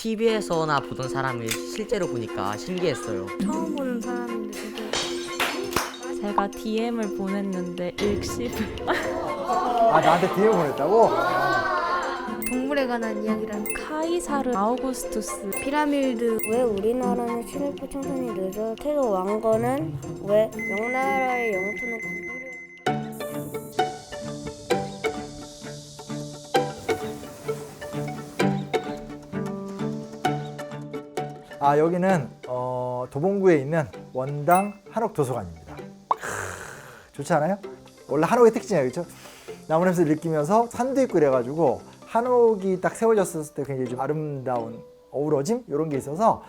TV에서나 보던 사람을 실제로 보니까 신기했어요. 처음 보는 사람인데 되게 제가 DM을 보냈는데 읽씹을 아, 나한테 DM 보냈다고? 동물에 관한 이야기랑 카이사르 아우구스투스 피라밀드 왜 우리나라는 실버 청산이 늦어? 태조 왕건은 왜 명나라의 영토는 아, 여기는 도봉구에 있는 원당 한옥도서관입니다. 좋지 않아요? 원래 한옥의 특징이에요, 그렇죠? 나무냄새를 느끼면서 산도 있고 이래가지고 한옥이 딱 세워졌을 때 굉장히 좀 아름다운 어우러짐 이런 게 있어서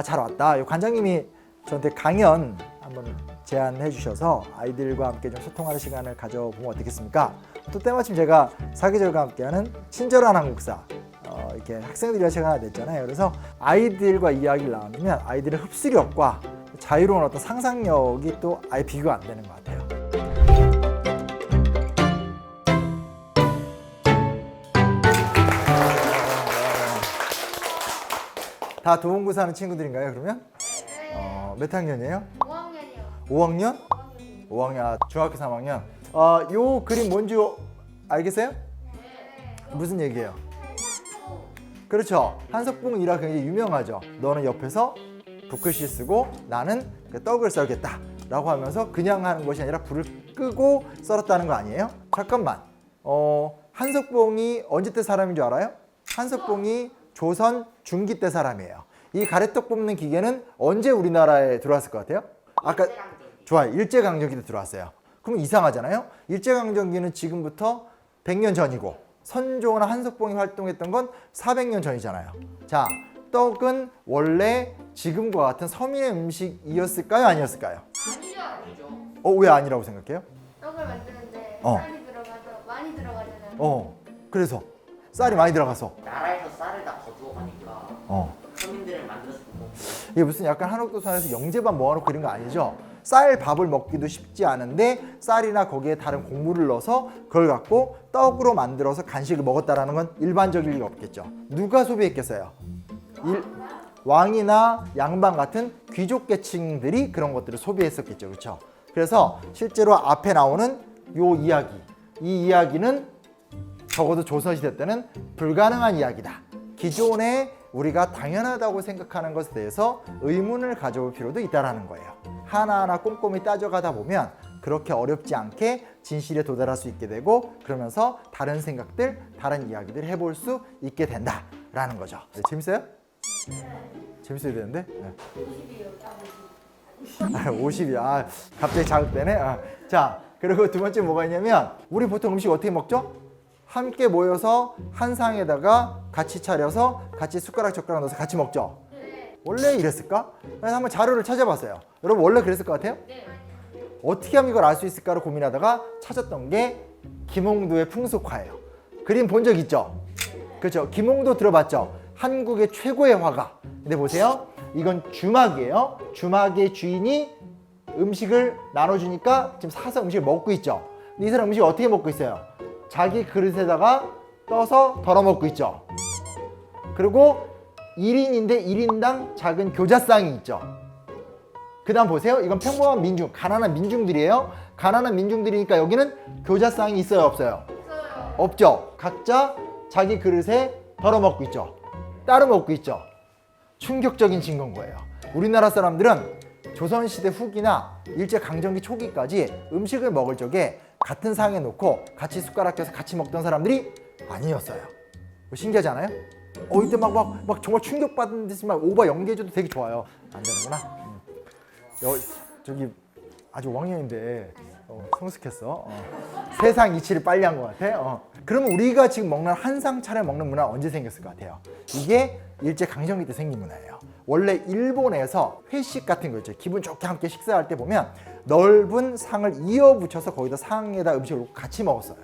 잘 왔다. 관장님이 저한테 강연 한번 제안해 주셔서 아이들과 함께 좀 소통하는 시간을 가져보면 어떻겠습니까? 또 때마침 제가 사계절과 함께하는 친절한 한국사 이렇게 학생들이랑 시간 하나 냈잖아요. 그래서 아이들과 이야기를 나누면 아이들의 흡수력과 자유로운 어떤 상상력이 또 아예 비교가 안 되는 것 같아요. 다 도봉구 사는 친구들인가요, 그러면? 몇 학년이에요? 5학년이요. 5학년? 5학년, 중학교 3학년. 요 그림 뭔지 알겠어요? 무슨 얘기예요? 그렇죠. 한석봉 일화 굉장히 유명하죠. 너는 옆에서 붓글씨 쓰고 나는 떡을 썰겠다 라고 하면서 그냥 하는 것이 아니라 불을 끄고 썰었다는 거 아니에요? 잠깐만. 한석봉이 언제 때 사람인 줄 알아요? 한석봉이 조선 중기 때 사람이에요. 이 가래떡 뽑는 기계는 언제 우리나라에 들어왔을 것 같아요? 아까 좋아요. 일제강점기 때 들어왔어요. 그럼 이상하잖아요. 일제강점기는 지금부터 100년 전이고 선조나 한석봉이 활동했던 건 400년 전이잖아요. 자, 떡은 원래 지금과 같은 서민의 음식이었을까요? 아니었을까요? 아니죠. 왜 아니라고 생각해요? 떡을 만드는데 어. 쌀이 들어가서 많이 들어가잖아요. 그래서 쌀이 많이 들어가서 나라에서 쌀을 다 거두어가니까 서민들을 만들어서 먹고. 이게 무슨 약간 한옥도서관에서 영재밥 모아놓고 이런 거 아니죠? 쌀 밥을 먹기도 쉽지 않은데 쌀이나 거기에 다른 곡물을 넣어서 그걸 갖고 떡으로 만들어서 간식을 먹었다라는 건 일반적일 리가 없겠죠. 누가 소비했겠어요? 왕이나 양반 같은 귀족 계층들이 그런 것들을 소비했었겠죠. 그렇죠? 그래서 실제로 앞에 나오는 이 이야기는 적어도 조선시대 때는 불가능한 이야기다. 기존에 우리가 당연하다고 생각하는 것에 대해서 의문을 가져볼 필요도 있다는 거예요. 하나하나 꼼꼼히 따져가다 보면 그렇게 어렵지 않게 진실에 도달할 수 있게 되고 그러면서 다른 생각들, 다른 이야기들을 해볼 수 있게 된다라는 거죠. 네, 재밌어요? 재밌어야 되는데? 네. 50이야. 갑자기 자극되네. 자, 그리고 두 번째 뭐가 있냐면 우리 보통 음식 어떻게 먹죠? 함께 모여서 한 상에다가 같이 차려서 같이 숟가락 젓가락 넣어서 같이 먹죠. 원래 이랬을까? 그래서 한번 자료를 찾아봤어요. 여러분 원래 그랬을 것 같아요? 어떻게 하면 이걸 알 수 있을까를 고민하다가 찾았던 게 김홍도의 풍속화예요. 그림 본 적 있죠? 그렇죠. 김홍도 들어봤죠? 한국의 최고의 화가. 근데 보세요. 이건 주막이에요. 주막의 주인이 음식을 나눠주니까 지금 사서 음식을 먹고 있죠. 근데 이 사람 음식을 어떻게 먹고 있어요? 자기 그릇에다가 떠서 덜어 먹고 있죠. 그리고 1인인데 1인당 작은 교자상이 있죠. 그 다음 보세요. 이건 평범한 민중, 가난한 민중들이에요. 가난한 민중들이니까 여기는 교자상이 있어요, 없어요? 없죠. 각자 자기 그릇에 덜어 먹고 있죠. 따로 먹고 있죠. 충격적인 증거인 거예요. 우리나라 사람들은 조선시대 후기나 일제강점기 초기까지 음식을 먹을 적에 같은 상에 놓고 같이 숟가락 껴서 같이 먹던 사람들이 아니었어요. 신기하지 않아요? 이때 막 정말 충격받은 듯이 막 오바 연기해줘도 되게 좋아요. 안 되는구나. 저기 아주 5학년인데 성숙했어. 세상 이치를 빨리 한 것 같아. 그러면 우리가 지금 먹는 한 상 차례 먹는 문화는 언제 생겼을 것 같아요? 이게 일제강점기 때 생긴 문화예요. 원래 일본에서 회식 같은 거 있죠. 기분 좋게 함께 식사할 때 보면 넓은 상을 이어붙여서 거기다 상에다 음식을 놓고 같이 먹었어요.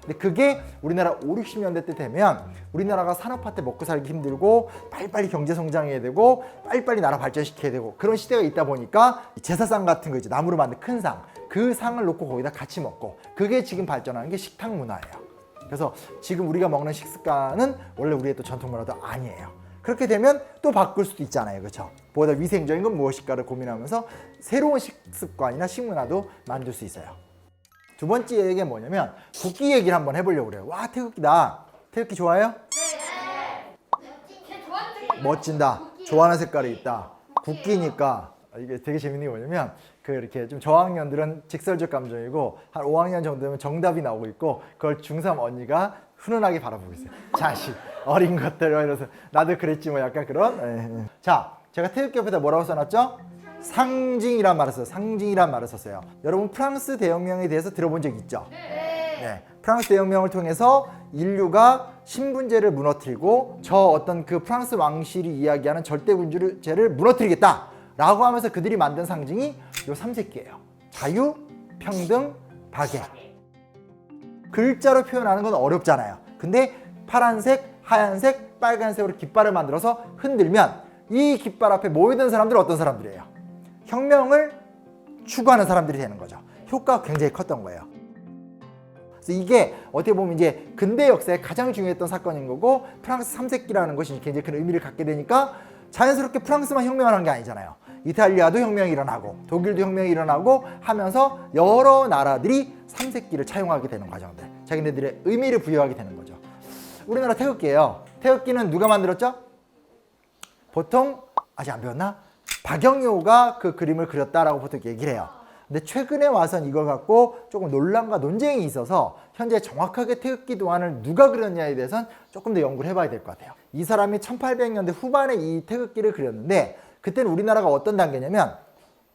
근데 그게 우리나라 5, 60년대 때 되면 우리나라가 산업화 때 먹고 살기 힘들고 빨리빨리 경제 성장해야 되고 빨리빨리 나라 발전시켜야 되고 그런 시대가 있다 보니까 제사상 같은 거 있죠. 나무로 만든 큰 상. 그 상을 놓고 거기다 같이 먹고 그게 지금 발전하는 게 식탁 문화예요. 그래서 지금 우리가 먹는 식습관은 원래 우리의 또 전통 문화도 아니에요. 그렇게 되면 또 바꿀 수도 있잖아요. 그렇죠? 보다 위생적인 건 무엇일까를 고민하면서 새로운 식습관이나 식문화도 만들 수 있어요. 두 번째 얘기가 뭐냐면 국기 얘기를 한번 해보려고 그래요. 와, 태극기다. 태극기 좋아해요? 네. 멋진다. 좋아하는 색깔이 있다. 국기니까 이게 되게 재밌는 게 뭐냐면 그 이렇게 좀 저학년들은 직설적 감정이고 한 5학년 정도 되면 정답이 나오고 있고 그걸 중3 언니가 훈훈하게 바라보고 있어요. 자식, 어린 것들 이러면서 나도 그랬지 뭐 약간 그런. 자, 제가 태극기 옆에다 뭐라고 써놨죠? 상징이란 말을 썼어요. 상징이란 말을 썼어요. 여러분 프랑스 대혁명에 대해서 들어본 적 있죠? 네. 프랑스 대혁명을 통해서 인류가 신분제를 무너뜨리고 저 어떤 그 프랑스 왕실이 이야기하는 절대군주제를 무너뜨리겠다 라고 하면서 그들이 만든 상징이 요 삼색기예요. 자유, 평등, 박애. 글자로 표현하는 건 어렵잖아요. 근데 파란색, 하얀색, 빨간색으로 깃발을 만들어서 흔들면 이 깃발 앞에 모여든 사람들은 어떤 사람들이에요? 혁명을 추구하는 사람들이 되는 거죠. 효과가 굉장히 컸던 거예요. 그래서 이게 어떻게 보면 이제 근대 역사에 가장 중요했던 사건인 거고 프랑스 삼색기라는 것이 굉장히 큰 의미를 갖게 되니까 자연스럽게 프랑스만 혁명을 한 게 아니잖아요. 이탈리아도 혁명이 일어나고 독일도 혁명이 일어나고 하면서 여러 나라들이 삼색기를 차용하게 되는 과정들, 자기네들의 의미를 부여하게 되는 거죠. 우리나라 태극기예요. 태극기는 누가 만들었죠? 보통 아직 안 배웠나? 박영효가 그 그림을 그렸다라고 보통 얘기를 해요. 근데 최근에 와선 이걸 갖고 조금 논란과 논쟁이 있어서 현재 정확하게 태극기 도안을 누가 그렸냐에 대해서는 조금 더 연구를 해봐야 될 것 같아요. 이 사람이 1800년대 후반에 이 태극기를 그렸는데 그때는 우리나라가 어떤 단계냐면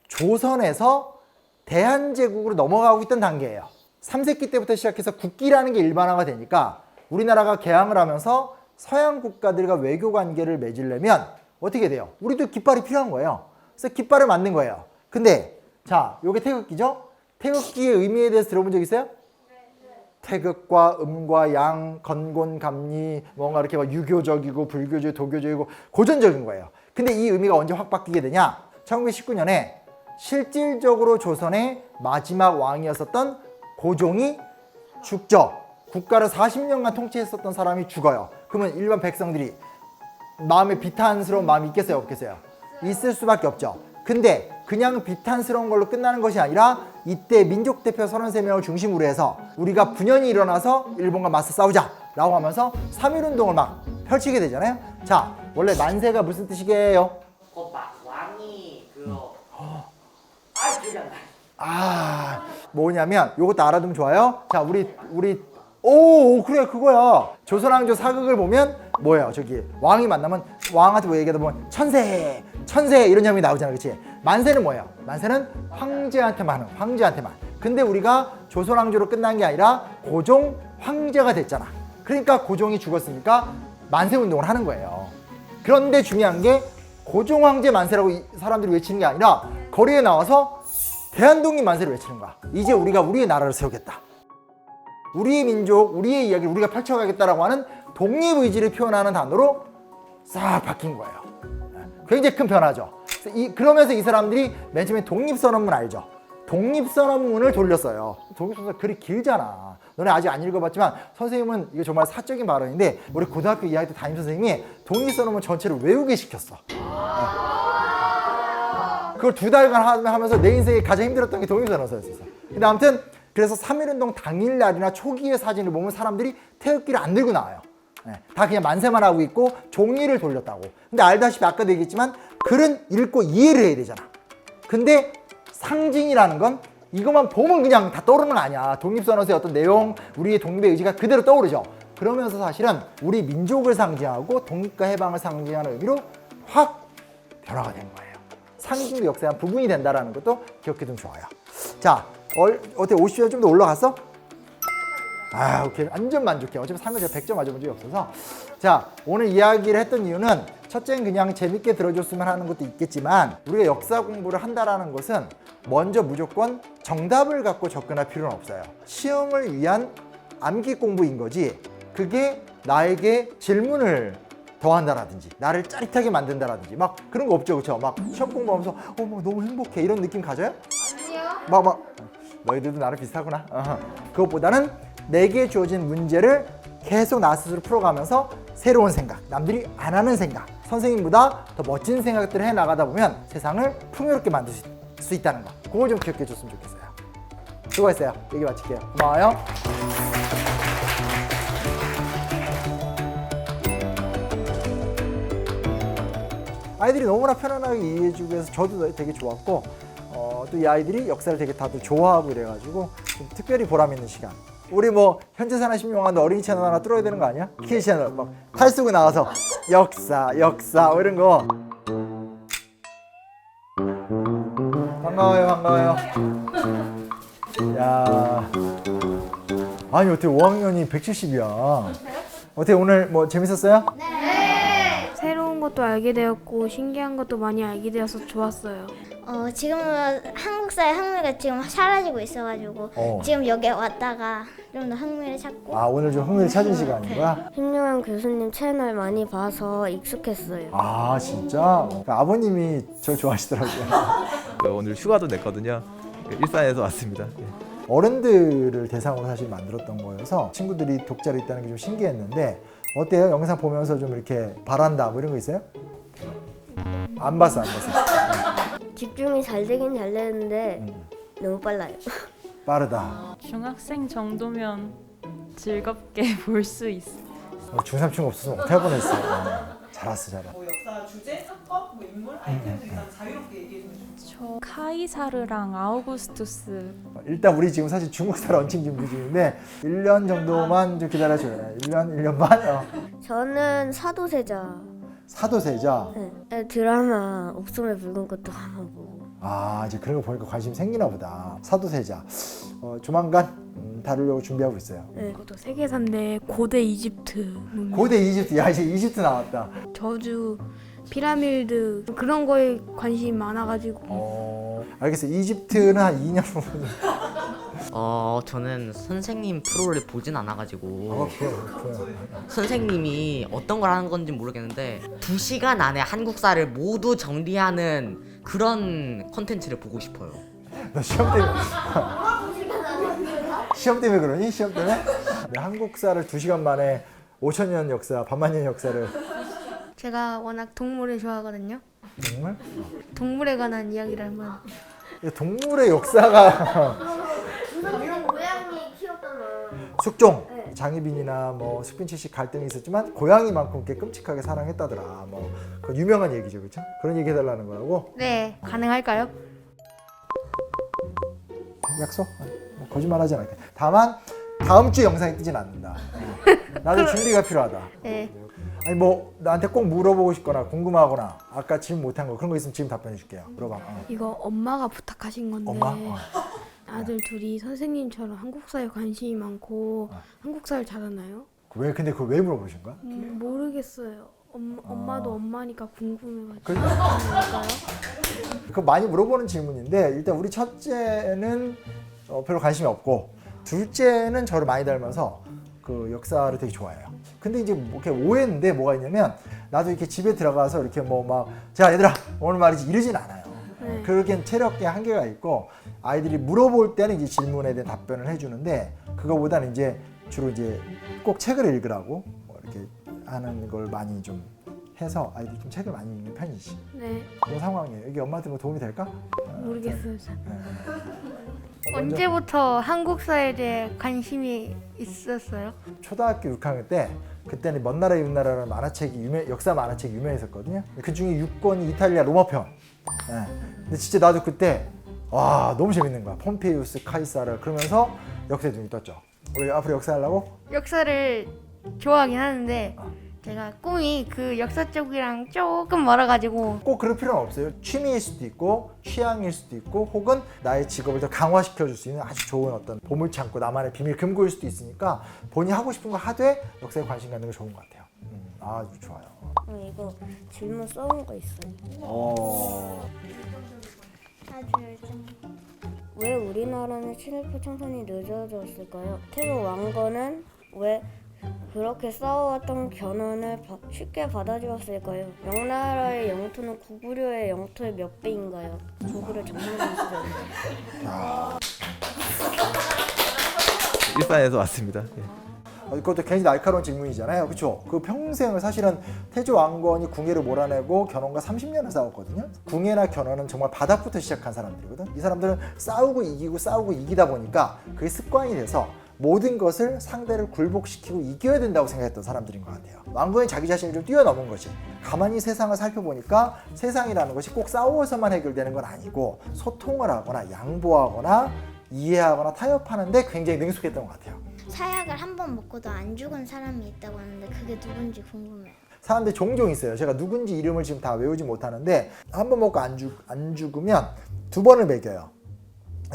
조선에서 대한제국으로 넘어가고 있던 단계예요. 삼색기 때부터 시작해서 국기라는 게 일반화가 되니까 우리나라가 개항을 하면서 서양 국가들과 외교 관계를 맺으려면 어떻게 돼요? 우리도 깃발이 필요한 거예요. 그래서 깃발을 만든 거예요. 근데 자, 요게 태극기죠? 태극기의 의미에 대해서 들어본 적 있어요? 태극과 음과 양, 건곤, 감리, 뭔가 이렇게 막 유교적이고 불교적, 도교적이고 고전적인 거예요. 근데 이 의미가 언제 확 바뀌게 되냐? 1919년에 실질적으로 조선의 마지막 왕이었었던 고종이 죽죠. 국가를 40년간 통치했었던 사람이 죽어요. 그러면 일반 백성들이 마음에 비탄스러운 마음이 있겠어요? 없겠어요? 있을 수밖에 없죠. 근데 그냥 비탄스러운 걸로 끝나는 것이 아니라 이때 민족 대표 33명을 중심으로 해서 우리가 분연이 일어나서 일본과 맞서 싸우자 라고 하면서 3.1운동을 막 펼치게 되잖아요. 자, 원래 만세가 무슨 뜻이게요? 왕이 뭐냐면 요것도 알아두면 좋아요. 자, 우리 그래 그거야. 조선왕조 사극을 보면 뭐예요? 저기 왕이 만나면 왕한테 뭐 얘기하다 보면 천세 이런 장면이 나오잖아, 그렇지? 만세는 뭐예요? 만세는 황제한테만 하는, 황제한테만. 근데 우리가 조선왕조로 끝난 게 아니라 고종 황제가 됐잖아. 그러니까 고종이 죽었으니까 만세운동을 하는 거예요. 그런데 중요한 게 고종 황제 만세라고 사람들이 외치는 게 아니라 거리에 나와서 대한독립 만세를 외치는 거야. 이제 우리가 우리의 나라를 세우겠다. 우리의 민족, 우리의 이야기를 우리가 펼쳐가겠다라고 하는 독립의지를 표현하는 단어로 싹 바뀐 거예요. 굉장히 큰 변화죠. 그러면서 이 사람들이 맨 처음에 독립선언문 알죠? 독립선언문을 돌렸어요. 독립선언문 글이 길잖아. 너네 아직 안 읽어봤지만 선생님은 이게 정말 사적인 발언인데 우리 고등학교 2학년 때 담임선생님이 독립선언문 전체를 외우게 시켰어. 그걸 2달간 하면서 내 인생에 가장 힘들었던 게 독립선언서였어. 근데 아무튼 그래서 3.1운동 당일날이나 초기의 사진을 보면 사람들이 태극기를 안 들고 나와요. 다 그냥 만세만 하고 있고 종이를 돌렸다고. 근데 알다시피 아까도 얘기했지만 글은 읽고 이해를 해야 되잖아. 근데 상징이라는 건 이것만 보면 그냥 다 떠오르는 거 아니야. 독립선언서의 어떤 내용, 우리의 독립의 의지가 그대로 떠오르죠. 그러면서 사실은 우리 민족을 상징하고 독립과 해방을 상징하는 의미로 확 변화가 된 거예요. 상징도 역사의 한 부분이 된다는 것도 기억해두면 좋아요. 자, 어때? 50점 좀 더 올라갔어? 오케이. 완전 만족해. 어차피 살면서 100점 맞아본 적이 없어서. 자, 오늘 이야기를 했던 이유는 첫째는 그냥 재밌게 들어줬으면 하는 것도 있겠지만 우리가 역사 공부를 한다라는 것은 먼저 무조건 정답을 갖고 접근할 필요는 없어요. 시험을 위한 암기 공부인 거지 그게 나에게 질문을 더한다라든지 나를 짜릿하게 만든다라든지 막 그런 거 없죠, 그렇죠? 막 시험 공부하면서 막 너무 행복해 이런 느낌 가져요? 아니요. 너희들도 나랑 비슷하구나. 그것보다는 내게 주어진 문제를 계속 나 스스로 풀어가면서 새로운 생각, 남들이 안 하는 생각 선생님보다 더 멋진 생각들을 해 나가다 보면 세상을 풍요롭게 만들 수 있다는 거. 그걸 좀 기억해 줬으면 좋겠어요. 수고했어요. 얘기 마칠게요. 고마워요. 아이들이 너무나 편안하게 이해해주고 해서 저도 되게 좋았고 또 이 아이들이 역사를 되게 다들 좋아하고 이래가지고 좀 특별히 보람 있는 시간. 우리 뭐 현재 사는 10명한데 어린이 채널 하나 뚫어야 되는 거 아니야? 키즈 채널 막 탈 쓰고 나와서 역사 뭐 이런 거. 반가워요. 야, 아니 어떻게 5학년이 170이야? 어떻게 오늘 뭐 재밌었어요? 새로운 것도 알게 되었고 신기한 것도 많이 알게 되어서 좋았어요. 지금은 한국사의 흥미가 지금 사라지고 있어가지고 지금 여기 왔다가 좀 더 흥미를 찾고. 아, 오늘 좀 흥미를 찾은 시간인 거야? 신용환 교수님 채널 많이 봐서 익숙했어요. 아, 진짜? 아버님이 저 좋아하시더라고요. 오늘 휴가도 냈거든요. 일산에서 왔습니다. 예. 어른들을 대상으로 사실 만들었던 거여서 친구들이 독자로 있다는 게 좀 신기했는데 어때요? 영상 보면서 좀 이렇게 바란다 뭐 이런 거 있어요? 안 봤어. 집중이 잘 되긴 잘 되는데 너무 빨라요. 빠르다. 중학생 정도면 즐겁게 볼 수 있어. 중3 친구 없었으면 어떡할 뻔했어. 잘했어. 역사 주제, 사건, 뭐 인물, 아이템들 일단 자유롭게 얘기해주면 좋죠. 저 카이사르랑 아우구스투스 일단 우리 지금 사실 중국사를 얹힌 준비 중인데 1년 정도만 좀 기다려줘요. 1년 반? 저는 사도세자. 사도세자. 네. 드라마 옥숨의 붉은 꽃도 한번 보고. 아, 이제 그런 거 보니까 관심 생기나 보다. 사도세자. 조만간 다루려고 준비하고 있어요. 네, 그것도 세계사인데 고대 이집트, 고대 이집트. 야, 이제 이집트 나왔다. 저주, 피라미드 그런 거에 관심이 많아가지고. 알겠어요. 이집트는 한 2년 정도. 저는 선생님 프로를 보진 않아가지고 그래요. 선생님이 어떤 걸 하는 건지 모르겠는데 2시간 안에 한국사를 모두 정리하는 그런 콘텐츠를 보고 싶어요. 너 시험 때문에 시험 때문에 그러니? 시험 때문에? 한국사를 2시간 만에 5,000년 역사, 반만년 역사를. 제가 워낙 동물을 좋아하거든요. 정말? 동물에 관한 이야기를 한번. 동물의 역사가 고양이 키웠잖아. 숙종, 장희빈이나 뭐 숙빈치 씨 갈등이 있었지만 고양이만큼 이렇게 끔찍하게 사랑했다더라. 뭐 그 유명한 얘기죠, 그렇죠? 그런 얘기 해달라는 거라고. 네, 가능할까요? 약속? 뭐 거짓말하지 않을게. 다만 다음 주 영상이 뜨진 않는다. 나도 준비가 필요하다. 네. 아니 뭐 나한테 꼭 물어보고 싶거나 궁금하거나 아까 질문 못한 거 그런 거 있으면 지금 답변해 줄게요. 물어봐. 이거 엄마가 부탁하신 건데 엄마? 아들 둘이 선생님처럼 한국사에 관심이 많고 한국사를 잘하나요? 왜 근데 그걸 왜 물어보신 거야? 모르겠어요. 엄마도 엄마니까 궁금해가지고. 그러니까. 그럴까요? 그거 많이 물어보는 질문인데 일단 우리 첫째는 별로 관심이 없고 둘째는 저를 많이 닮아서 그 역사를 되게 좋아해요. 근데 이제 뭐 이렇게 오해인데 뭐가 있냐면 나도 이렇게 집에 들어가서 이렇게 뭐 막 자 얘들아 오늘 말이지 이러진 않아요. 네. 그러기엔 체력의 한계가 있고 아이들이 물어볼 때는 이제 질문에 대한 답변을 해주는데 그거보다는 이제 주로 이제 꼭 책을 읽으라고 뭐 이렇게 하는 걸 많이 좀 해서 아이들이 좀 책을 많이 읽는 편이지. 네, 그런 상황이에요. 이게 엄마한테 뭐 도움이 될까? 모르겠어요. 잘. 먼저 언제부터 한국사에 대해 관심이 있었어요? 초등학교 6학년 때 그때는 먼 나라 이웃 나라라는 만화책이 역사 만화책이 유명했었거든요. 그 중에 6권이 이탈리아 로마편. 근데 진짜 나도 그때 와 너무 재밌는 거야. 폼페이우스, 카이사르 그러면서 역사에 눈이 떴죠. 우리 앞으로 역사 하려고? 역사를 좋아하긴 하는데 제가 꿈이 그 역사 쪽이랑 조금 멀어가지고. 꼭 그럴 필요는 없어요. 취미일 수도 있고 취향일 수도 있고 혹은 나의 직업을 더 강화시켜 줄 수 있는 아주 좋은 어떤 보물창고 나만의 비밀 금고일 수도 있으니까 본인이 하고 싶은 거 하되 역사에 관심 갖는 게 좋은 것 같아요. 아주 좋아요. 이거 질문 써온 거 있어요. 왜 우리나라는 친일파 청산이 늦어졌을까요? 태국 왕건은 왜 그렇게 싸워왔던 견훤을 쉽게 받아주었을까요? 명나라의 영토는 고구려의 영토의 몇 배인가요? 고구려 정말 잘쓰죠. 일산에서 왔습니다. 예. 그것도 굉장히 날카로운 질문이잖아요. 그렇죠? 그 평생을 사실은 태조 왕건이 궁예를 몰아내고 견훤과 30년을 싸웠거든요. 궁예나 견훤은 정말 바닥부터 시작한 사람들이거든. 이 사람들은 싸우고 이기다 보니까 그게 습관이 돼서 모든 것을 상대를 굴복시키고 이겨야 된다고 생각했던 사람들인 것 같아요. 왕건이 자기 자신을 좀 뛰어넘은 거지. 가만히 세상을 살펴보니까 세상이라는 것이 꼭 싸워서만 해결되는 건 아니고 소통을 하거나 양보하거나 이해하거나 타협하는데 굉장히 능숙했던 것 같아요. 사약을 한 번 먹고도 안 죽은 사람이 있다고 하는데 그게 누군지 궁금해요. 사람들이 종종 있어요. 제가 누군지 이름을 지금 다 외우지 못하는데 한 번 먹고 안 죽으면 2번을 먹여요.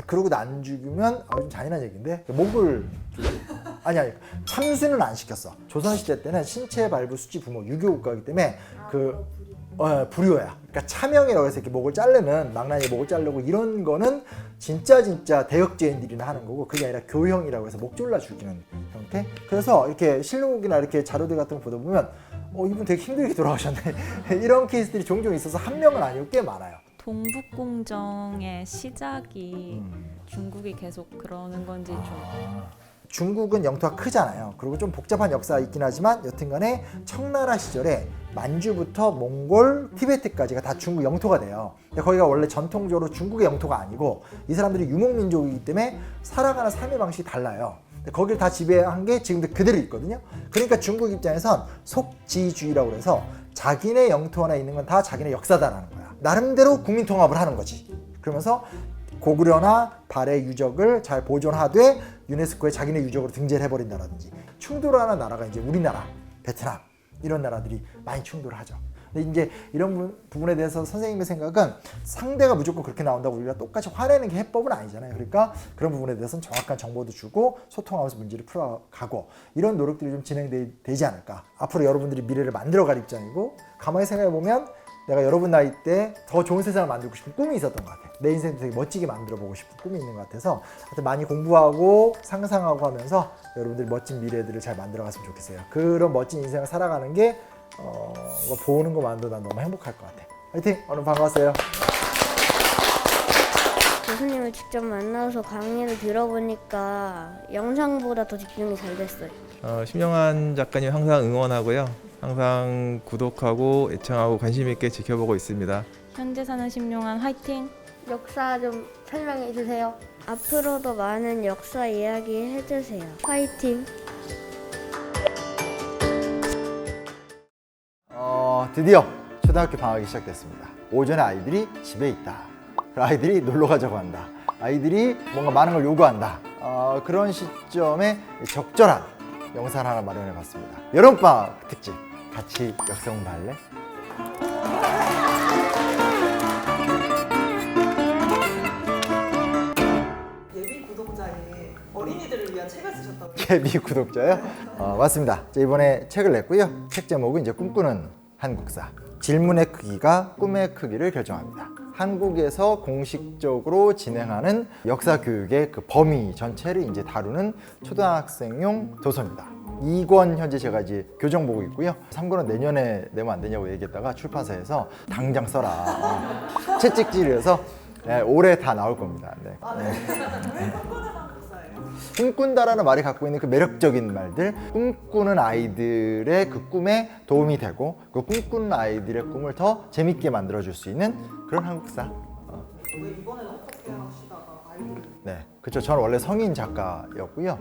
그러고도 안 죽으면 좀 잔인한 얘기인데 목을 아니 참수는 안 시켰어. 조선시대 때는 신체 발부 수지 부모 유교 국가이기 때문에 불효야. 그러니까 차명이라고 해서 이렇게 목을 자르는 망나니 목을 자르고 이런 거는 진짜 대역죄인들이나 하는 거고 그게 아니라 교형이라고 해서 목 졸라 죽이는 형태. 그래서 이렇게 실록이나 이렇게 자료들 같은 거 보다 보면 이분 되게 힘들게 돌아가셨네 이런 케이스들이 종종 있어서 한 명은 아니고 꽤 많아요. 동북공정의 시작이 중국이 계속 그러는 건지 좀 중국은 영토가 크잖아요. 그리고 좀 복잡한 역사가 있긴 하지만 여튼간에 청나라 시절에 만주부터 몽골, 티베트까지가 다 중국 영토가 돼요. 근데 거기가 원래 전통적으로 중국의 영토가 아니고 이 사람들이 유목민족이기 때문에 살아가는 삶의 방식이 달라요. 근데 거기를 다 지배한 게 지금도 그대로 있거든요. 그러니까 중국 입장에선 속지주의라고 해서 자기네 영토 하나 있는 건 다 자기네 역사다라는 거야. 나름대로 국민 통합을 하는 거지. 그러면서 고구려나 발해 유적을 잘 보존하되 유네스코에 자기네 유적으로 등재를 해버린다라든지 충돌하는 나라가 이제 우리나라, 베트남 이런 나라들이 많이 충돌하죠. 근데 이제 이런 부분에 대해서 선생님의 생각은 상대가 무조건 그렇게 나온다고 우리가 똑같이 화내는 게 해법은 아니잖아요. 그러니까 그런 부분에 대해서는 정확한 정보도 주고 소통하면서 문제를 풀어가고 이런 노력들이 좀 진행되지 않을까. 앞으로 여러분들이 미래를 만들어갈 입장이고 가만히 생각해보면 내가 여러분 나이 때 더 좋은 세상을 만들고 싶은 꿈이 있었던 것 같아요. 내 인생도 되게 멋지게 만들어보고 싶은 꿈이 있는 것 같아서 하여튼 많이 공부하고 상상하고 하면서 여러분들 멋진 미래들을 잘 만들어갔으면 좋겠어요. 그런 멋진 인생을 살아가는 게 보는 것만도 난 너무 행복할 것 같아. 화이팅! 오늘 반가웠어요. 교수님을 직접 만나서 강의를 들어보니까 영상보다 더 집중이 잘 됐어요. 심영한 작가님 항상 응원하고요. 항상 구독하고 애청하고 관심 있게 지켜보고 있습니다. 현재 사는 심용한 화이팅! 역사 좀 설명해 주세요. 앞으로도 많은 역사 이야기 해주세요. 화이팅! 드디어 초등학교 방학이 시작됐습니다. 오전에 아이들이 집에 있다. 아이들이 놀러 가자고 한다. 아이들이 뭔가 많은 걸 요구한다. 그런 시점에 적절한 영상 하나 마련해 봤습니다. 여름방학 특집 같이 역사 공부할래? 예비 구독자의 어린이들을 위한 책을 쓰셨다고요? 예비 구독자요? 맞습니다. 이번에 책을 냈고요. 책 제목은 이제 꿈꾸는 한국사. 질문의 크기가 꿈의 크기를 결정합니다. 한국에서 공식적으로 진행하는 역사 교육의 그 범위 전체를 이제 다루는 초등학생용 도서입니다. 2권 현재 제가 이제 교정 보고 있고요. 3권은 내년에 내면 안 되냐고 얘기했다가 출판사에서 당장 써라. 채찍질을 해서 올해 다 나올 겁니다. 네. 꿈꾼다라는 말이 갖고 있는 그 매력적인 말들, 꿈꾸는 아이들의 그 꿈에 도움이 되고 그 꿈꾸는 아이들의 꿈을 더 재밌게 만들어줄 수 있는 그런 한국사. 왜 이번에는 어떻게 하시다가 아이들? 네, 그렇죠. 저는 원래 성인 작가였고요.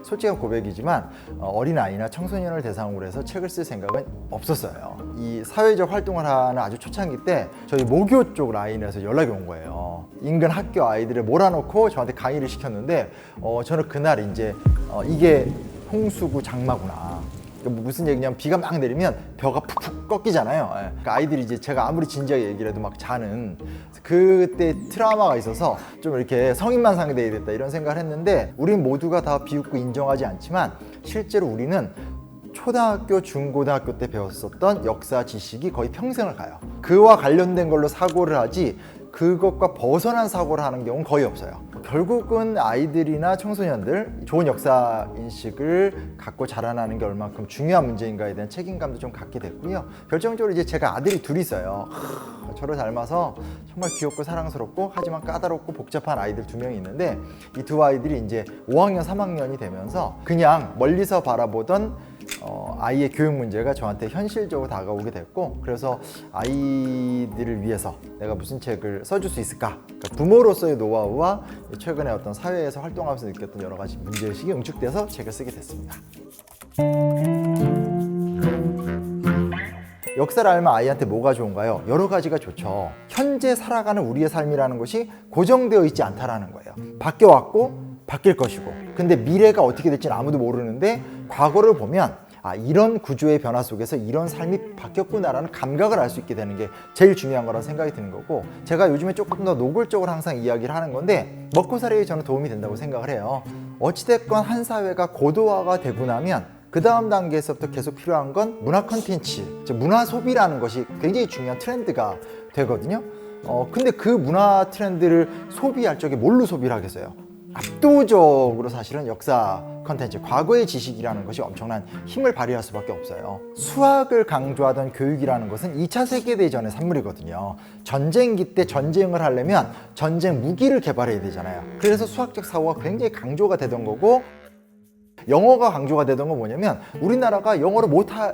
솔직한 고백이지만 어린 아이나 청소년을 대상으로 해서 책을 쓸 생각은 없었어요. 이 사회적 활동을 하는 아주 초창기 때 저희 모교 쪽 라인에서 연락이 온 거예요. 인근 학교 아이들을 몰아놓고 저한테 강의를 시켰는데 저는 그날 이제 이게 홍수구 장마구나. 그러니까 무슨 얘기냐면 비가 막 내리면 벼가 푹푹 꺾이잖아요. 그러니까 아이들이 이제 제가 아무리 진지하게 얘기를 해도 막 자는 그때 트라우마가 있어서 좀 이렇게 성인만 상대해야 됐다 이런 생각을 했는데 우린 모두가 다 비웃고 인정하지 않지만 실제로 우리는 초등학교, 중고등학교 때 배웠었던 역사 지식이 거의 평생을 가요. 그와 관련된 걸로 사고를 하지 그것과 벗어난 사고를 하는 경우는 거의 없어요. 결국은 아이들이나 청소년들 좋은 역사 인식을 갖고 자라나는 게 얼만큼 중요한 문제인가에 대한 책임감도 좀 갖게 됐고요. 결정적으로 이제 제가 아들이 둘이 있어요. 저를 닮아서 정말 귀엽고 사랑스럽고 하지만 까다롭고 복잡한 아이들 2명이 있는데 이 두 아이들이 이제 5학년, 3학년이 되면서 그냥 멀리서 바라보던 아이의 교육 문제가 저한테 현실적으로 다가오게 됐고, 그래서 아이들을 위해서 내가 무슨 책을 써줄 수 있을까, 그러니까 부모로서의 노하우와 최근에 어떤 사회에서 활동하면서 느꼈던 여러 가지 문제의식이 응축돼서 책을 쓰게 됐습니다. 역사를 알면 아이한테 뭐가 좋은가요? 여러 가지가 좋죠. 현재 살아가는 우리의 삶이라는 것이 고정되어 있지 않다라는 거예요. 바뀌어왔고 바뀔 것이고, 근데 미래가 어떻게 될지는 아무도 모르는데 과거를 보면 이런 구조의 변화 속에서 이런 삶이 바뀌었구나라는 감각을 알 수 있게 되는 게 제일 중요한 거라는 생각이 드는 거고, 제가 요즘에 조금 더 노골적으로 항상 이야기를 하는 건데 먹고 살기에 저는 도움이 된다고 생각을 해요. 어찌됐건 한 사회가 고도화가 되고 나면 그 다음 단계에서부터 계속 필요한 건 문화 콘텐츠, 즉 문화 소비라는 것이 굉장히 중요한 트렌드가 되거든요. 근데 그 문화 트렌드를 소비할 적에 뭘로 소비를 하겠어요? 압도적으로 사실은 역사 컨텐츠, 과거의 지식이라는 것이 엄청난 힘을 발휘할 수밖에 없어요. 수학을 강조하던 교육이라는 것은 2차 세계대전의 산물이거든요. 전쟁기 때 전쟁을 하려면 전쟁 무기를 개발해야 되잖아요. 그래서 수학적 사고가 굉장히 강조가 되던 거고, 영어가 강조가 되던 건 뭐냐면 우리나라가 영어를